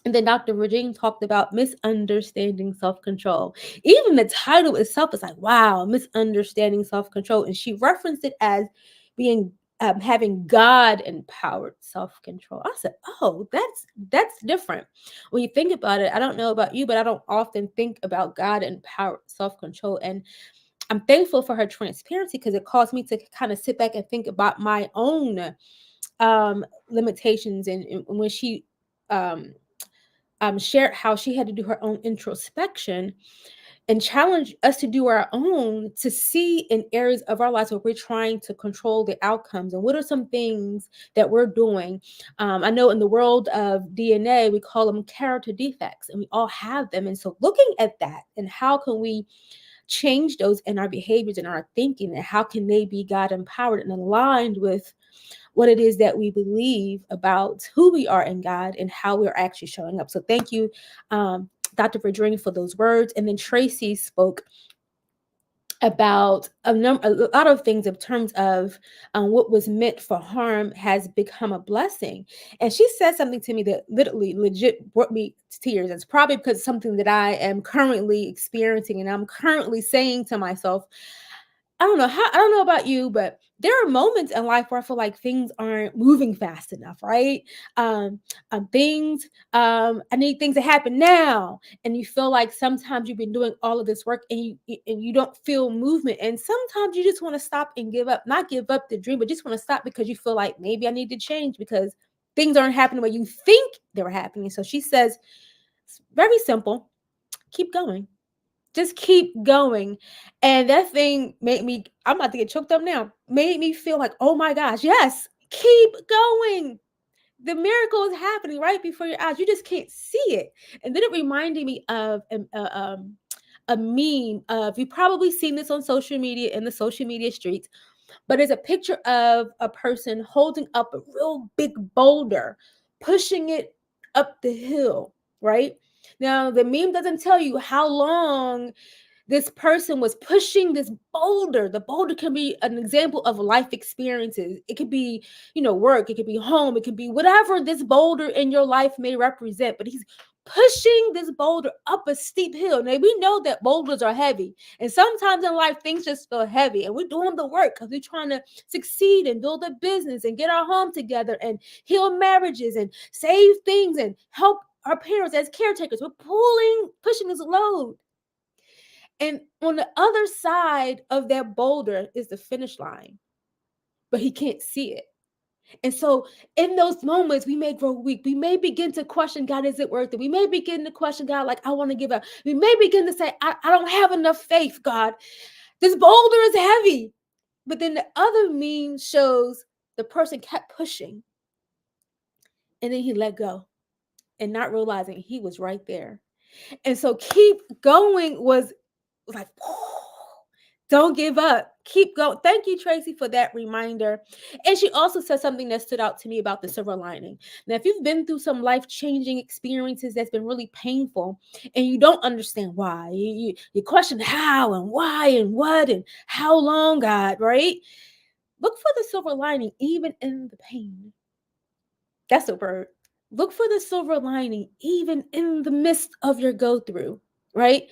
And then Dr. Virginia talked about misunderstanding self control. Even the title itself is like, wow, misunderstanding self control. And she referenced it as being having God empowered self control. I said, oh, that's different. When you think about it, I don't know about you, but I don't often think about God empowered self control. And I'm thankful for her transparency because it caused me to kind of sit back and think about my own limitations. And when she shared how she had to do her own introspection and challenge us to do our own to see in areas of our lives where we're trying to control the outcomes and what are some things that we're doing. I know in the world of DNA, we call them character defects, and we all have them. And so looking at that and how can we change those in our behaviors and our thinking, and how can they be God empowered and aligned with what it is that we believe about who we are in God and how we're actually showing up. So thank you, Dr. Virginia, for those words. And then Tracy spoke about a lot of things in terms of what was meant for harm has become a blessing. And she said something to me that literally legit brought me to tears. It's probably because it's something that I am currently experiencing and I'm currently saying to myself, I don't know about you, but there are moments in life where I feel like things aren't moving fast enough, right? I need things to happen now. And you feel like sometimes you've been doing all of this work and you don't feel movement. And sometimes you just want to stop and give up, not give up the dream, but just want to stop because you feel like maybe I need to change because things aren't happening the way you think they were happening. So she says, it's very simple, keep going. Just keep going. And that thing made me, I'm about to get choked up now, made me feel like, oh my gosh, yes, keep going. The miracle is happening right before your eyes. You just can't see it. And then it reminded me of a meme of, you've probably seen this on social media in the social media streets, but it's a picture of a person holding up a real big boulder, pushing it up the hill, right? Now, the meme doesn't tell you how long this person was pushing this boulder. The boulder can be an example of life experiences. It could be, work, it could be home, it could be whatever this boulder in your life may represent. But he's pushing this boulder up a steep hill. Now, we know that boulders are heavy. And sometimes in life, things just feel heavy. And we're doing the work because we're trying to succeed and build a business and get our home together and heal marriages and save things and help our parents as caretakers. We're pushing this load. And on the other side of that boulder is the finish line, but he can't see it. And so in those moments, we may grow weak. We may begin to question, God, is it worth it? We may begin to question, God, like, I want to give up. We may begin to say, I don't have enough faith, God. This boulder is heavy. But then the other meme shows the person kept pushing. And then he let go and not realizing he was right there. And so keep going was like, don't give up. Keep going. Thank you, Tracy, for that reminder. And she also said something that stood out to me about the silver lining. Now, if you've been through some life-changing experiences that's been really painful and you don't understand why, you question how and why and what and how long, God, right? Look for the silver lining even in the pain. That's a word. Look for the silver lining even in the midst of your go through, right?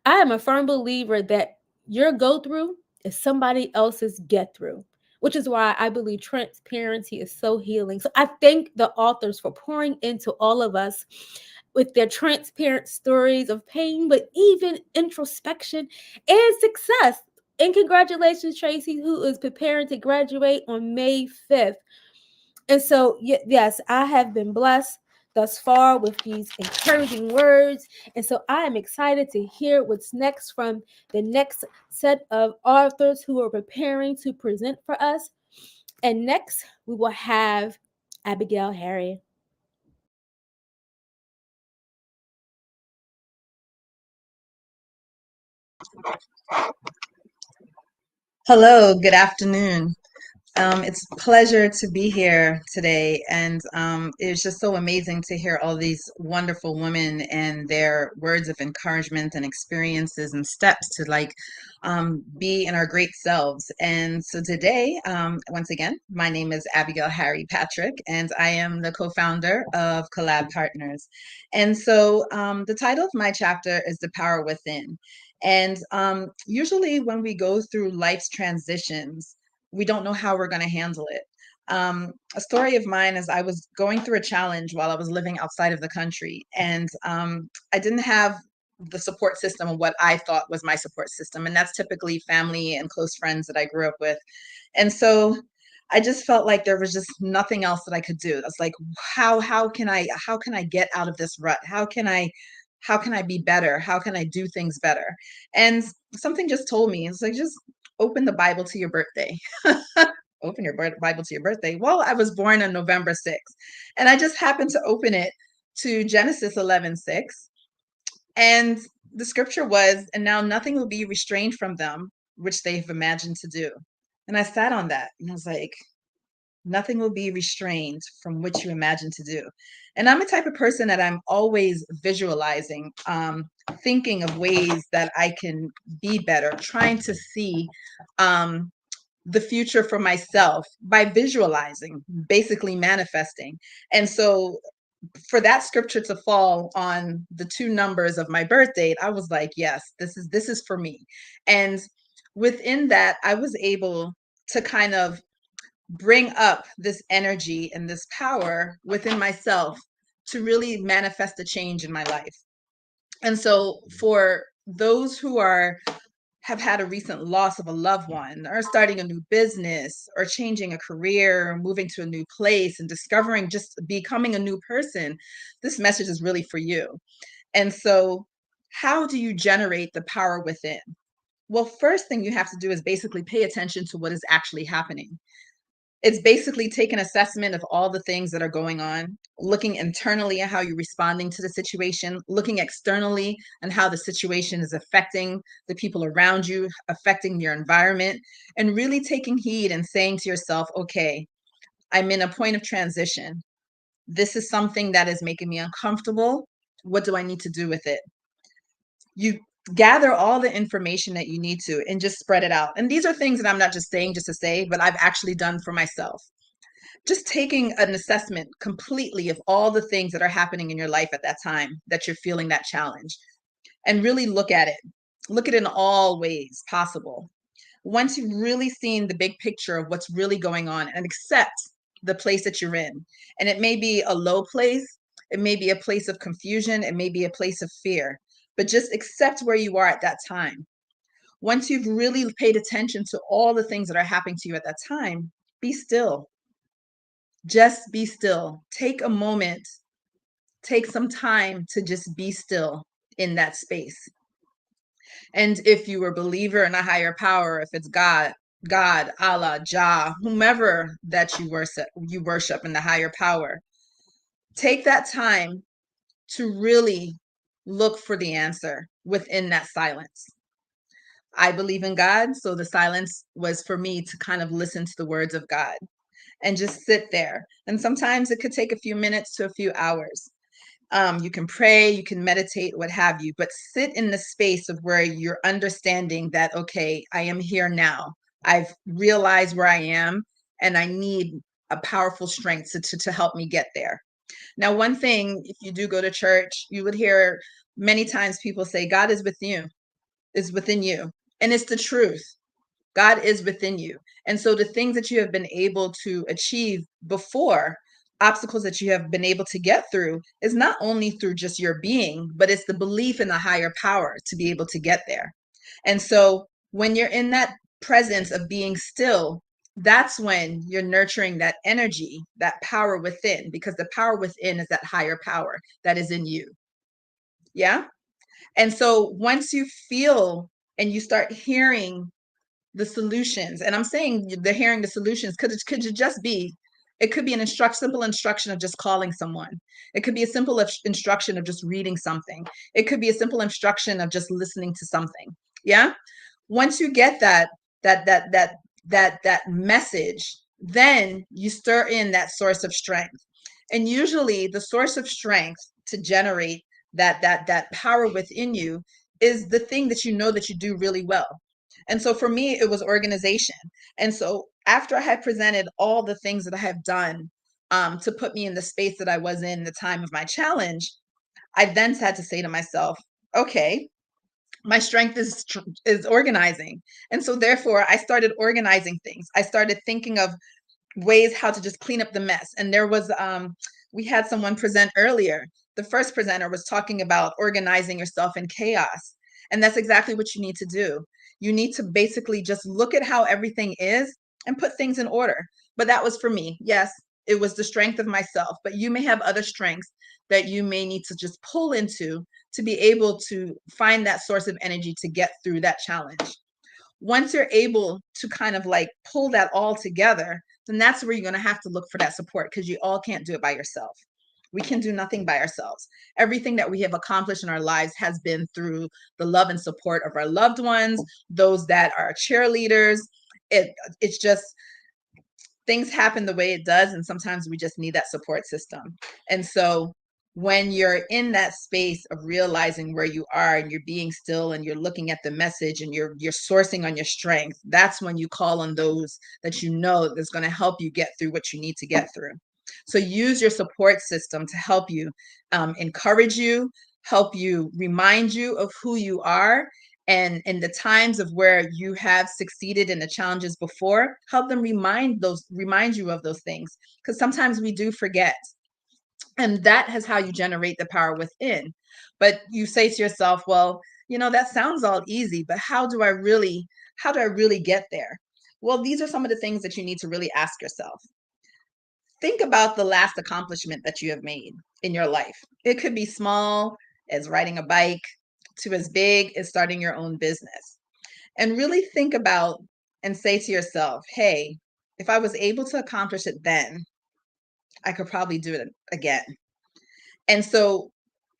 I am a firm believer that your go through is somebody else's get through, which is why I believe transparency is so healing. So I thank the authors for pouring into all of us with their transparent stories of pain, but even introspection and success. And congratulations, Tracy, who is preparing to graduate on May 5th. And so, yes, I have been blessed thus far with these encouraging words. And so I am excited to hear what's next from the next set of authors who are preparing to present for us. And next, we will have Abigail Harry. Hello, good afternoon. It's a pleasure to be here today, and it's just so amazing to hear all these wonderful women and their words of encouragement and experiences and steps to be in our great selves. And so today, once again, my name is Abigail Harry Patrick, and I am the co-founder of Collab Partners. And so the title of my chapter is The Power Within. And usually when we go through life's transitions, we don't know how we're going to handle it. A story of mine is I was going through a challenge while I was living outside of the country, and I didn't have the support system of what I thought was my support system, and that's typically family and close friends that I grew up with. And so I just felt like there was just nothing else that I could do. I was like, how can I get out of this rut? How can I be better? How can I do things better? And something just told me, it's like, just open the Bible to your birthday. Open your Bible to your birthday. Well, I was born on November 6th, and I just happened to open it to Genesis 11:6. And the scripture was, and now nothing will be restrained from them, which they have imagined to do. And I sat on that and I was like, nothing will be restrained from what you imagine to do. And I'm a type of person that I'm always visualizing, thinking of ways that I can be better, trying to see the future for myself by visualizing, basically manifesting. And so for that scripture to fall on the two numbers of my birth date, I was like, yes, this is for me. And within that, I was able to kind of bring up this energy and this power within myself to really manifest a change in my life. And so for those who have had a recent loss of a loved one, or starting a new business, or changing a career, or moving to a new place and discovering, just becoming a new person, this message is really for you. And so how do you generate the power within? Well, first thing you have to do is basically pay attention to what is actually happening. It's basically take an assessment of all the things that are going on, looking internally at how you're responding to the situation, looking externally and how the situation is affecting the people around you, affecting your environment, and really taking heed and saying to yourself, okay, I'm in a point of transition. This is something that is making me uncomfortable. What do I need to do with it? You gather all the information that you need to and just spread it out. And these are things that I'm not just saying just to say, but I've actually done for myself. Just taking an assessment completely of all the things that are happening in your life at that time that you're feeling that challenge, and really look at it. Look at it in all ways possible. Once you've really seen the big picture of what's really going on, and accept the place that you're in. And it may be a low place, it may be a place of confusion, it may be a place of fear, but just accept where you are at that time. Once you've really paid attention to all the things that are happening to you at that time, be still. Just be still. Take a moment, take some time to just be still in that space. And if you are a believer in a higher power, if it's God, Allah, Jah, whomever that you worship in the higher power, take that time to really look for the answer within that silence. I believe in God, so the silence was for me to kind of listen to the words of God and just sit there. And sometimes it could take a few minutes to a few hours. You can pray, you can meditate, what have you, but sit in the space of where you're understanding that, okay, I am here now. I've realized where I am, and I need a powerful strength to help me get there. Now, one thing, if you do go to church, you would hear many times people say, God is with you, is within you. And it's the truth. God is within you. And so the things that you have been able to achieve before, obstacles that you have been able to get through is not only through just your being, but it's the belief in the higher power to be able to get there. And so when you're in that presence of being still, that's when you're nurturing that energy, that power within, because the power within is that higher power that is in you. Yeah. And so once you feel and you start hearing the solutions, and I'm saying the hearing the solutions, because it could just be, it could be an simple instruction of just calling someone. It could be a simple instruction of just reading something. It could be a simple instruction of just listening to something. Yeah. Once you get that message, then you stir in that source of strength. And usually the source of strength to generate that power within you is the thing that you know that you do really well. And so for me, it was organization. And so after I had presented all the things that I have done to put me in the space that I was in the time of my challenge, I then had to say to myself, okay, my strength is organizing. And so therefore I started organizing things. I started thinking of ways how to just clean up the mess. And there was we had someone present earlier. The first presenter was talking about organizing yourself in chaos. And that's exactly what you need to do. You need to basically just look at how everything is and put things in order. But that was for me. Yes, it was the strength of myself, but you may have other strengths that you may need to just pull into to be able to find that source of energy to get through that challenge. Once you're able to kind of like pull that all together, then that's where you're going to have to look for that support, because you all can't do it by yourself. We can do nothing by ourselves. Everything that we have accomplished in our lives has been through the love and support of our loved ones, those that are cheerleaders. It's just things happen the way it does, and sometimes we just need that support system. And so when you're in that space of realizing where you are and you're being still and you're looking at the message and you're sourcing on your strength, that's when you call on those that you know that's going to help you get through what you need to get through. So use your support system to help you, encourage you, help you, remind you of who you are, and in the times of where you have succeeded in the challenges before, help them remind you of those things, because sometimes we do forget. And that is how you generate the power within. But you say to yourself, well, that sounds all easy, but how do I really get there? Well, these are some of the things that you need to really ask yourself. Think about the last accomplishment that you have made in your life. It could be small as riding a bike to as big as starting your own business. And really think about and say to yourself, hey, if I was able to accomplish it then, I could probably do it again. And so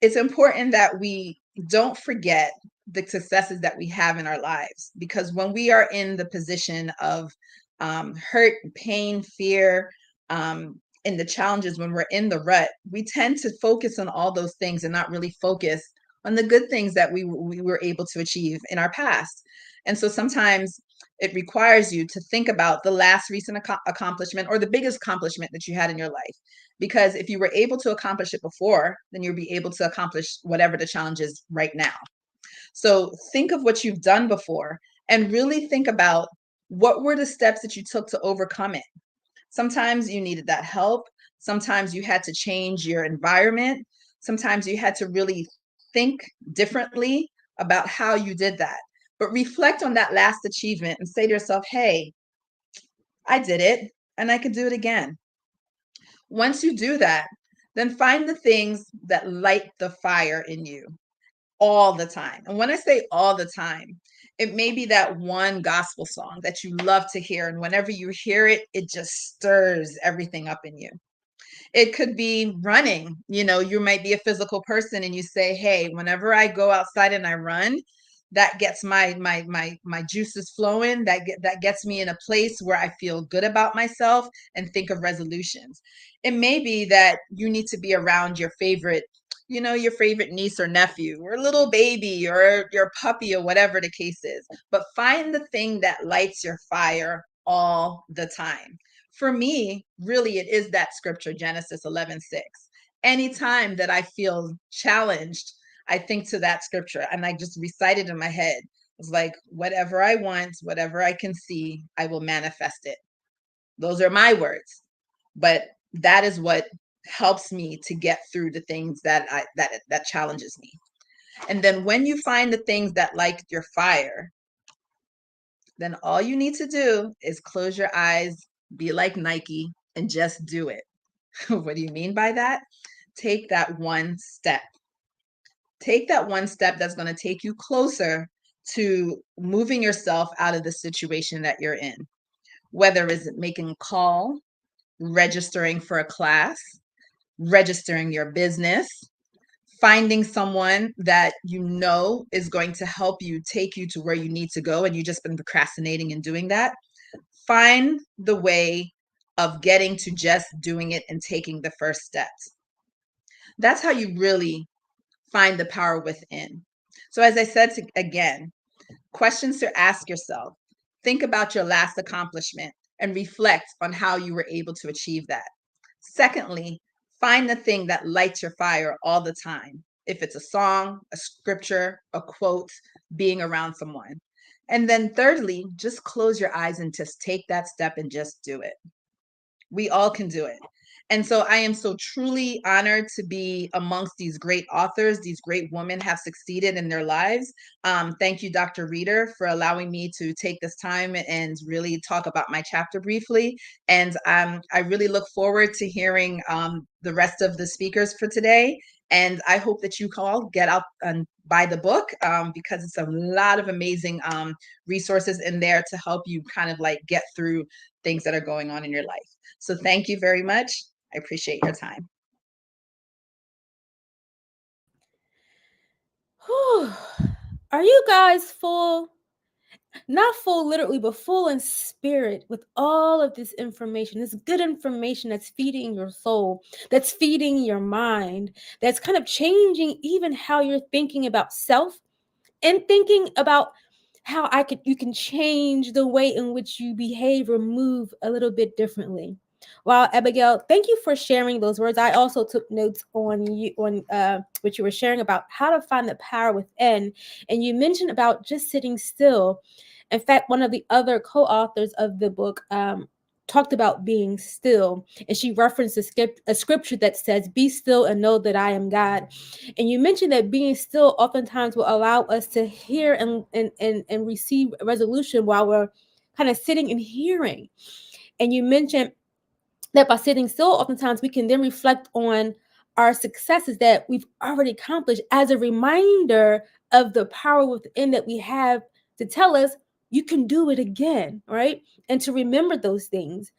it's important that we don't forget the successes that we have in our lives, because when we are in the position of hurt, pain, fear, in the challenges, when we're in the rut, we tend to focus on all those things and not really focus on the good things that we were able to achieve in our past. And so sometimes it requires you to think about the last recent accomplishment or the biggest accomplishment that you had in your life. Because if you were able to accomplish it before, then you'll be able to accomplish whatever the challenge is right now. So think of what you've done before and really think about what were the steps that you took to overcome it. Sometimes you needed that help. Sometimes you had to change your environment. Sometimes you had to really think differently about how you did that. But reflect on that last achievement and say to yourself, hey, I did it and I could do it again. Once you do that, then find the things that light the fire in you all the time. And when I say all the time, it may be that one gospel song that you love to hear. And whenever you hear it, it just stirs everything up in you. It could be running. You might be a physical person and you say, hey, whenever I go outside and I run, that gets my juices flowing. That gets me in a place where I feel good about myself and think of resolutions. It may be that you need to be around your favorite niece or nephew or little baby or your puppy or whatever the case is. But find the thing that lights your fire all the time. For me, really, it is that scripture, Genesis 11:6. Anytime that I feel challenged, I think to that scripture and I just recite it in my head. It's like, whatever I want, whatever I can see, I will manifest it. Those are my words. But That is what helps me to get through the things that challenges me. And then when you find the things that light your fire, then all you need to do is close your eyes, be like Nike, and just do it. What do you mean by that? Take that one step. Take that one step that's going to take you closer to moving yourself out of the situation that you're in. Whether it's making a call, registering for a class, registering your business, finding someone that you know is going to help you take you to where you need to go and you've just been procrastinating and doing that. Find the way of getting to just doing it and taking the first steps. That's how you really find the power within. So, as I said again, questions to ask yourself. Think about your last accomplishment and reflect on how you were able to achieve that. Secondly, find the thing that lights your fire all the time. If it's a song, a scripture, a quote, being around someone. And then thirdly, just close your eyes and just take that step and just do it. We all can do it. And so I am so truly honored to be amongst these great authors. These great women have succeeded in their lives. Thank you, Dr. Reeder, for allowing me to take this time and really talk about my chapter briefly. And I really look forward to hearing the rest of the speakers for today. And I hope that you all get out and buy the book because it's a lot of amazing resources in there to help you kind of like get through things that are going on in your life. So thank you very much. I appreciate your time. Whew. Are you guys full? Not full literally, but full in spirit with all of this information, this good information that's feeding your soul, that's feeding your mind, that's kind of changing even how you're thinking about self and thinking about how you can change the way in which you behave or move a little bit differently. Wow, Abigail, thank you for sharing those words. I also took notes on what you were sharing about how to find the power within, and you mentioned about just sitting still. In fact, one of the other co-authors of the book talked about being still, and she referenced a scripture that says, "Be still and know that I am God." And you mentioned that being still oftentimes will allow us to hear and receive resolution while we're kind of sitting and hearing. And you mentioned that by sitting still, oftentimes we can then reflect on our successes that we've already accomplished as a reminder of the power within that we have to tell us you can do it again, right? And to remember those things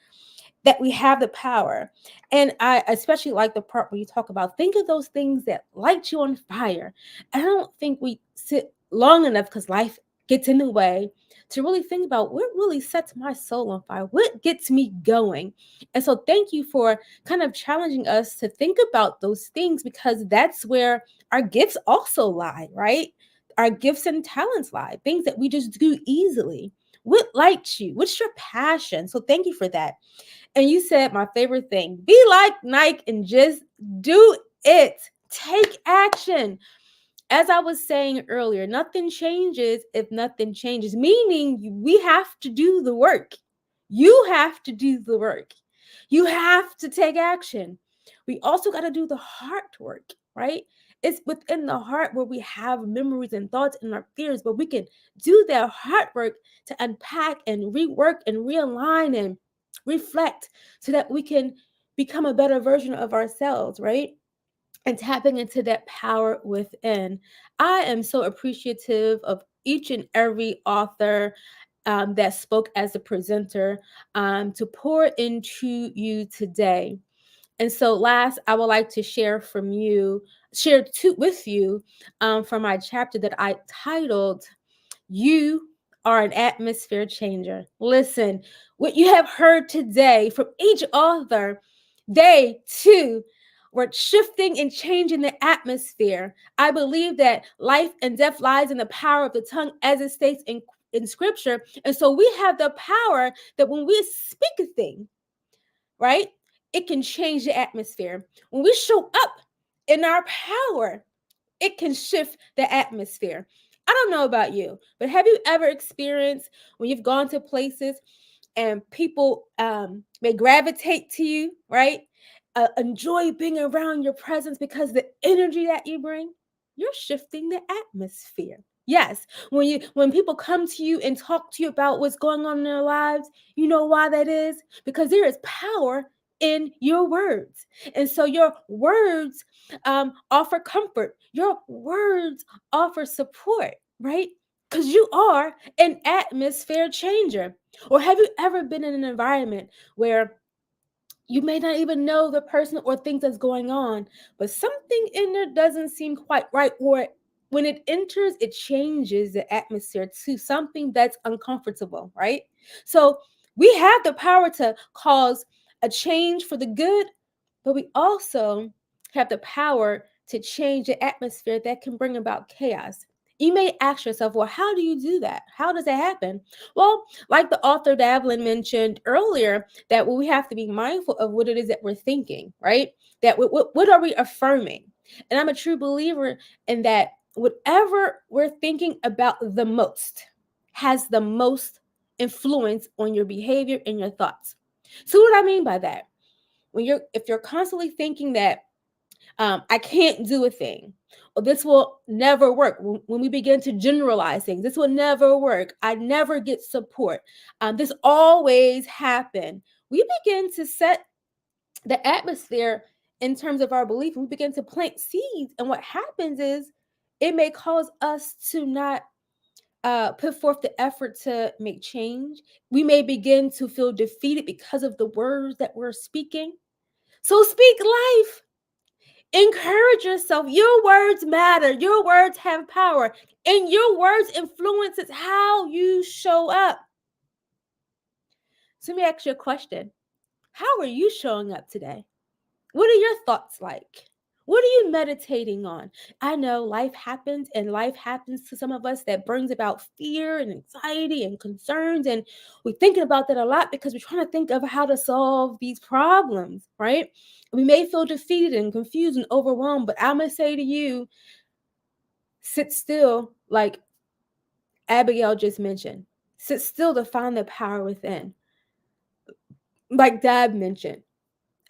that we have the power. And I especially like the part where you talk about think of those things that light you on fire. And I don't think we sit long enough because life gets in the way to really think about what really sets my soul on fire, what gets me going. And so thank you for kind of challenging us to think about those things because that's where our gifts also lie, right? Our gifts and talents lie, things that we just do easily. What lights you? What's your passion? So thank you for that. And you said my favorite thing, be like Nike and just do it. Take action. As I was saying earlier, nothing changes if nothing changes, meaning we have to do the work. You have to do the work. You have to take action. We also got to do the heart work, right? It's within the heart where we have memories and thoughts and our fears, but we can do that heart work to unpack and rework and realign and reflect so that we can become a better version of ourselves, right? And tapping into that power within. I am so appreciative of each and every author that spoke as a presenter to pour into you today. And so, last, I would like to with you from my chapter that I titled "You Are an Atmosphere Changer." Listen, what you have heard today from each author, they too were shifting and changing the atmosphere. I believe that life and death lies in the power of the tongue, as it states in scripture. And so we have the power that when we speak a thing, right, it can change the atmosphere. When we show up in our power, it can shift the atmosphere. I don't know about you, but have you ever experienced when you've gone to places and people may gravitate to you, right? enjoy being around your presence because the energy that you bring, you're shifting the atmosphere. Yes, when people come to you and talk to you about what's going on in their lives, you know why that is? Because there is power in your words. And so your words offer comfort. Your words offer support, right? Because you are an atmosphere changer. Or have you ever been in an environment where you may not even know the person or things that's going on, but something in there doesn't seem quite right, or when it enters, it changes the atmosphere to something that's uncomfortable, right? So we have the power to cause a change for the good, but we also have the power to change the atmosphere that can bring about chaos. You may ask yourself, well, how do you do that? How does that happen? Well, like the author Davlin mentioned earlier, that we have to be mindful of what it is that we're thinking, right? That what are we affirming? And I'm a true believer in that whatever we're thinking about the most has the most influence on your behavior and your thoughts. So what I mean by that, if you're constantly thinking that I can't do a thing, or this will never work, when we begin to generalize things, this will never work, I never get support, this always happen, we begin to set the atmosphere in terms of our belief, and we begin to plant seeds, and what happens is it may cause us to not put forth the effort to make change. We may begin to feel defeated because of the words that we're speaking. So speak life. Encourage yourself. Your words matter. Your words have power. And your words influences how you show up. So let me ask you a question. How are you showing up today? What are your thoughts like? What are you meditating on? I know life happens, and life happens to some of us that brings about fear and anxiety and concerns. And we're thinking about that a lot because we're trying to think of how to solve these problems, right? We may feel defeated and confused and overwhelmed, but I'm going to say to you, sit still, like Abigail just mentioned. Sit still to find the power within. Like Dab mentioned,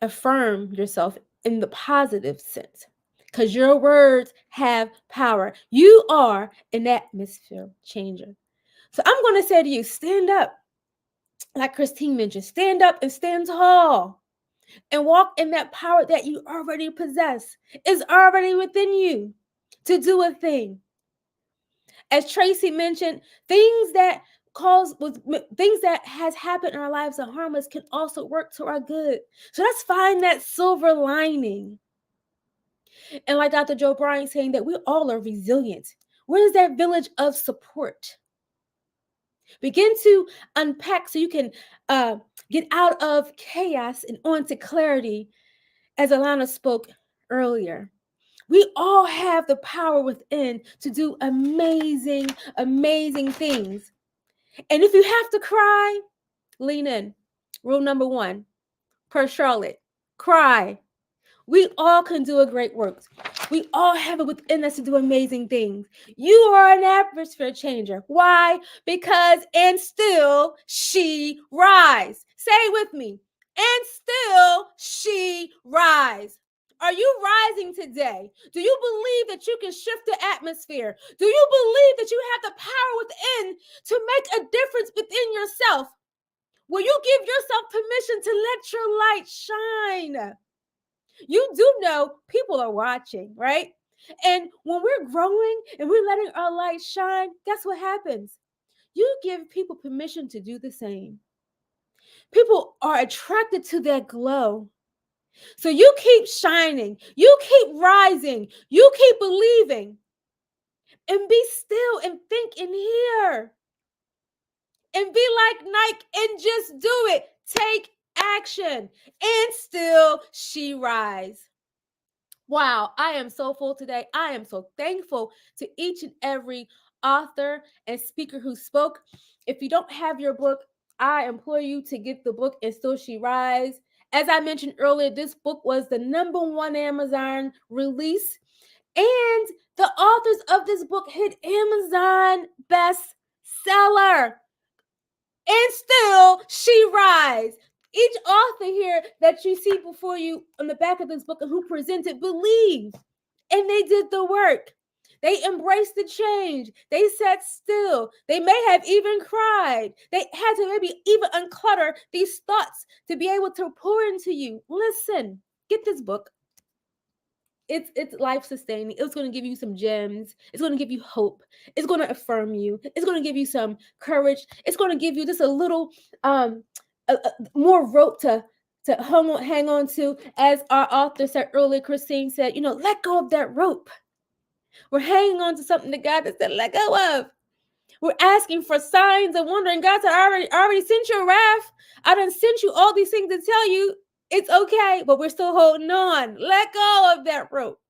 affirm yourself in the positive sense, because your words have power. You are an atmosphere changer. So I'm going to say to you, stand up. Like Christine mentioned, stand up and stand tall and walk in that power that you already possess. It's already within you to do a thing. As Tracy mentioned, things that things that has happened in our lives that harm us can also work to our good. So let's find that silver lining. And like Dr. Joe Bryant saying that we all are resilient. Where is that village of support? Begin to unpack so you can get out of chaos and onto clarity, as Alana spoke earlier. We all have the power within to do amazing, amazing things. And if you have to cry, lean in. Rule number 1, per Charlotte, cry. We all can do a great work. We all have it within us to do amazing things. You are an atmosphere changer. Why? Because and still she rise. Say it with me. And still she rise. Are you rising today? Do you believe that you can shift the atmosphere? Do you believe that you have the power within to make a difference within yourself? Will you give yourself permission to let your light shine? You do know people are watching, right? And when we're growing and we're letting our light shine, guess what happens? You give people permission to do the same. People are attracted to that glow. So you keep shining, you keep rising, you keep believing, and be still and think and hear. And be like Nike and just do it. Take action. And still she rise. Wow, I am so full today. I am so thankful to each and every author and speaker who spoke. If you don't have your book, I implore you to get the book, And Still She Rise. As I mentioned earlier, this book was the #1 Amazon release. And the authors of this book hit Amazon bestseller. And still she rise. Each author here that you see before you on the back of this book and who presented believed, and they did the work. They embraced the change. They sat still. They may have even cried. They had to maybe even unclutter these thoughts to be able to pour into you. Listen, get this book. It's life sustaining. It's going to give you some gems. It's going to give you hope. It's going to affirm you. It's going to give you some courage. It's going to give you just a little more rope to hang on to. As our author said earlier, Christine said, let go of that rope. We're hanging on to something that God has said, let go of. We're asking for signs and wondering. God said, I already sent you a wrath. I done sent you all these things to tell you it's okay, but we're still holding on. Let go of that rope.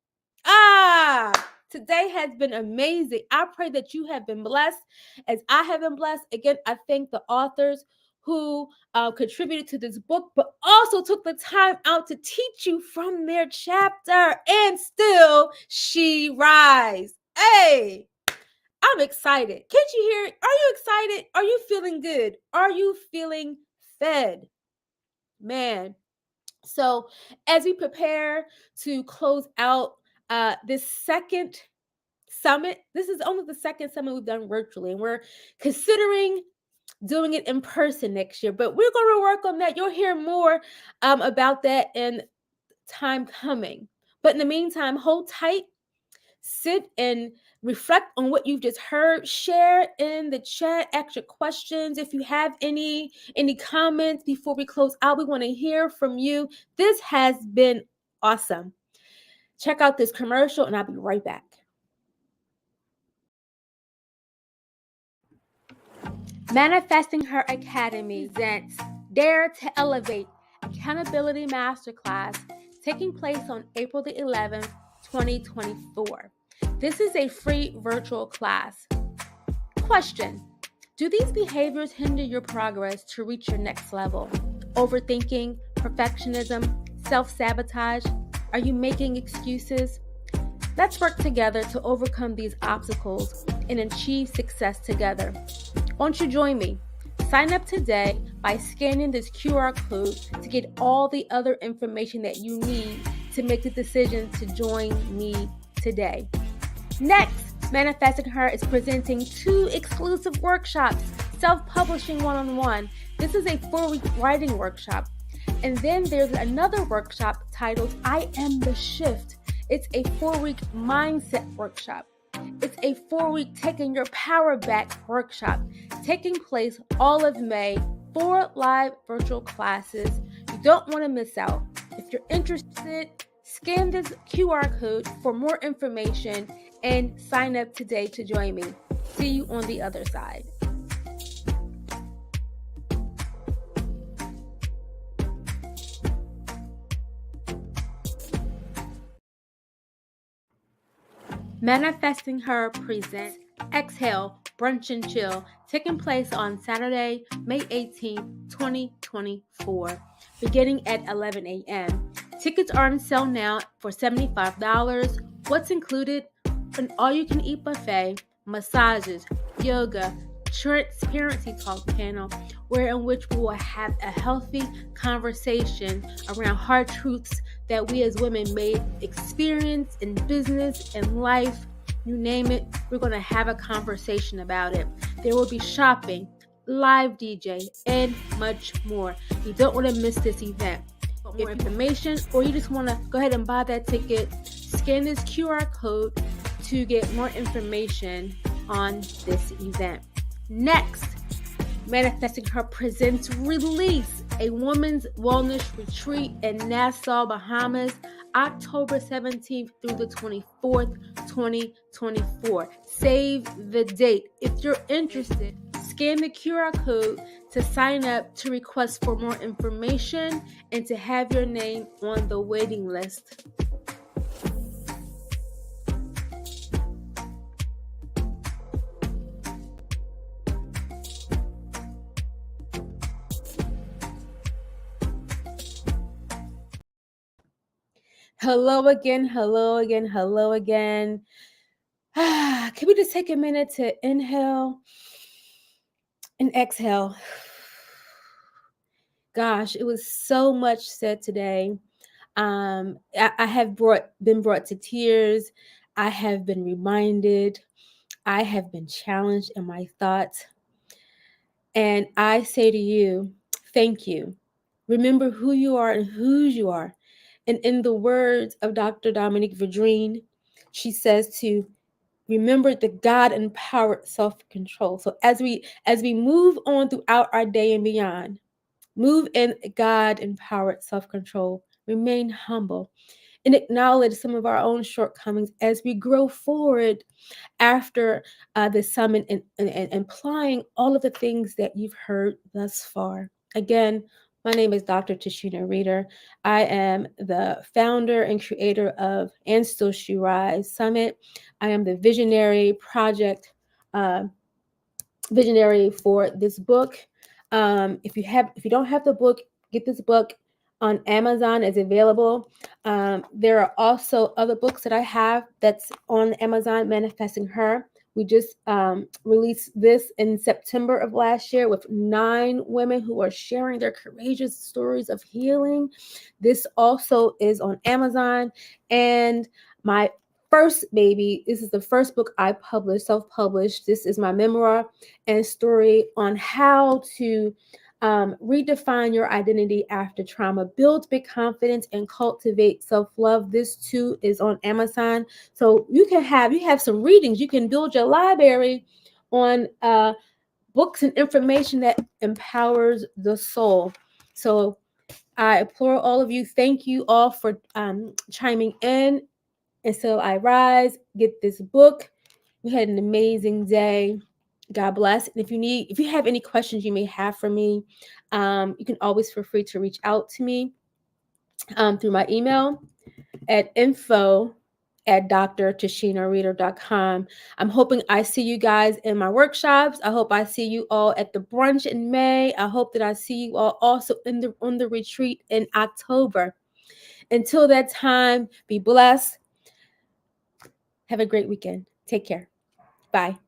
Today has been amazing. I pray that you have been blessed as I have been blessed. Again, I thank the authors who contributed to this book, but also took the time out to teach you from their chapter. And still she rise. Hey, I'm excited. Can't you hear it? Are you excited? Are you feeling good? Are you feeling fed? Man. So as we prepare to close out this second summit, this is only the second summit we've done virtually, and we're considering doing it in person next year, but we're going to work on that. You'll hear more about that in time coming. But in the meantime, hold tight, sit and reflect on what you've just heard. Share in the chat, ask your questions. If you have any comments before we close out, we want to hear from you. This has been awesome. Check out this commercial and I'll be right back. Manifesting Her Academy presents Dare to Elevate Accountability Masterclass, taking place on April the 11th, 2024. This is a free virtual class. Question: do these behaviors hinder your progress to reach your next level? Overthinking, perfectionism, self-sabotage? Are you making excuses? Let's work together to overcome these obstacles and achieve success together. Won't you join me? Sign up today by scanning this QR code to get all the other information that you need to make the decision to join me today. Next, Manifesting Her is presenting 2 exclusive workshops, Self-Publishing One-on-One. This is a 4-week writing workshop. And then there's another workshop titled I Am the Shift. It's a 4-week mindset workshop. It's a 4-week Taking Your Power Back workshop, taking place all of May, 4 live virtual classes. You don't want to miss out. If you're interested, scan this QR code for more information and sign up today to join me. See you on the other side. Manifesting Her presents Exhale, Brunch and Chill, taking place on Saturday, May 18th, 2024, beginning at 11 a.m. Tickets are on sale now for $75. What's included? An all-you-can-eat buffet, massages, yoga, transparency talk panel, in which we will have a healthy conversation around hard truths that we as women may experience in business and life. You name it, we're going to have a conversation about it. There will be shopping, live DJ, and much more. You don't want to miss this event. For more information, or you just want to go ahead and buy that ticket, scan this QR code to get more information on this event. Next, Manifesting Her presents Release, a women's wellness retreat in Nassau, Bahamas, October 17th through the 24th, 2024. Save the date. If you're interested, scan the QR code to sign up to request for more information and to have your name on the waiting list. Hello again, hello again, hello again. Can we just take a minute to inhale and exhale? gosh, it was so much said today. I have been brought to tears. I have been reminded. I have been challenged in my thoughts. And I say to you, thank you. Remember who you are and whose you are. And in the words of Dr. Dominique Verdreen, she says to remember the God empowered self-control. So as we move on throughout our day and beyond, move in God empowered self-control. Remain humble and acknowledge some of our own shortcomings as we grow forward after the summit and applying all of the things that you've heard thus far. Again, my name is Dr. Tashina Reeder. I am the founder and creator of And Still She Rise Summit. I am the uh, visionary for this book. If you don't have the book, get this book on Amazon. It's available. There are also other books that I have that's on Amazon. Manifesting Her. We just released this in September of last year with 9 women who are sharing their courageous stories of healing. This also is on Amazon. And my first baby, this is the first book I published, self-published. This is my memoir and story on how to redefine your identity after trauma, build big confidence, and cultivate self-love. This too is on Amazon. So you have some readings. You can build your library on books and information that empowers the soul. So I implore all of you, thank you all for chiming in. And so I rise, get this book. We had an amazing day. God bless. And if you have any questions you may have for me, you can always feel free to reach out to me through my email at info@drtashinareader.com. I'm hoping I see you guys in my workshops. I hope I see you all at the brunch in May. I hope that I see you all also on the retreat in October. Until that time, be blessed. Have a great weekend. Take care. Bye.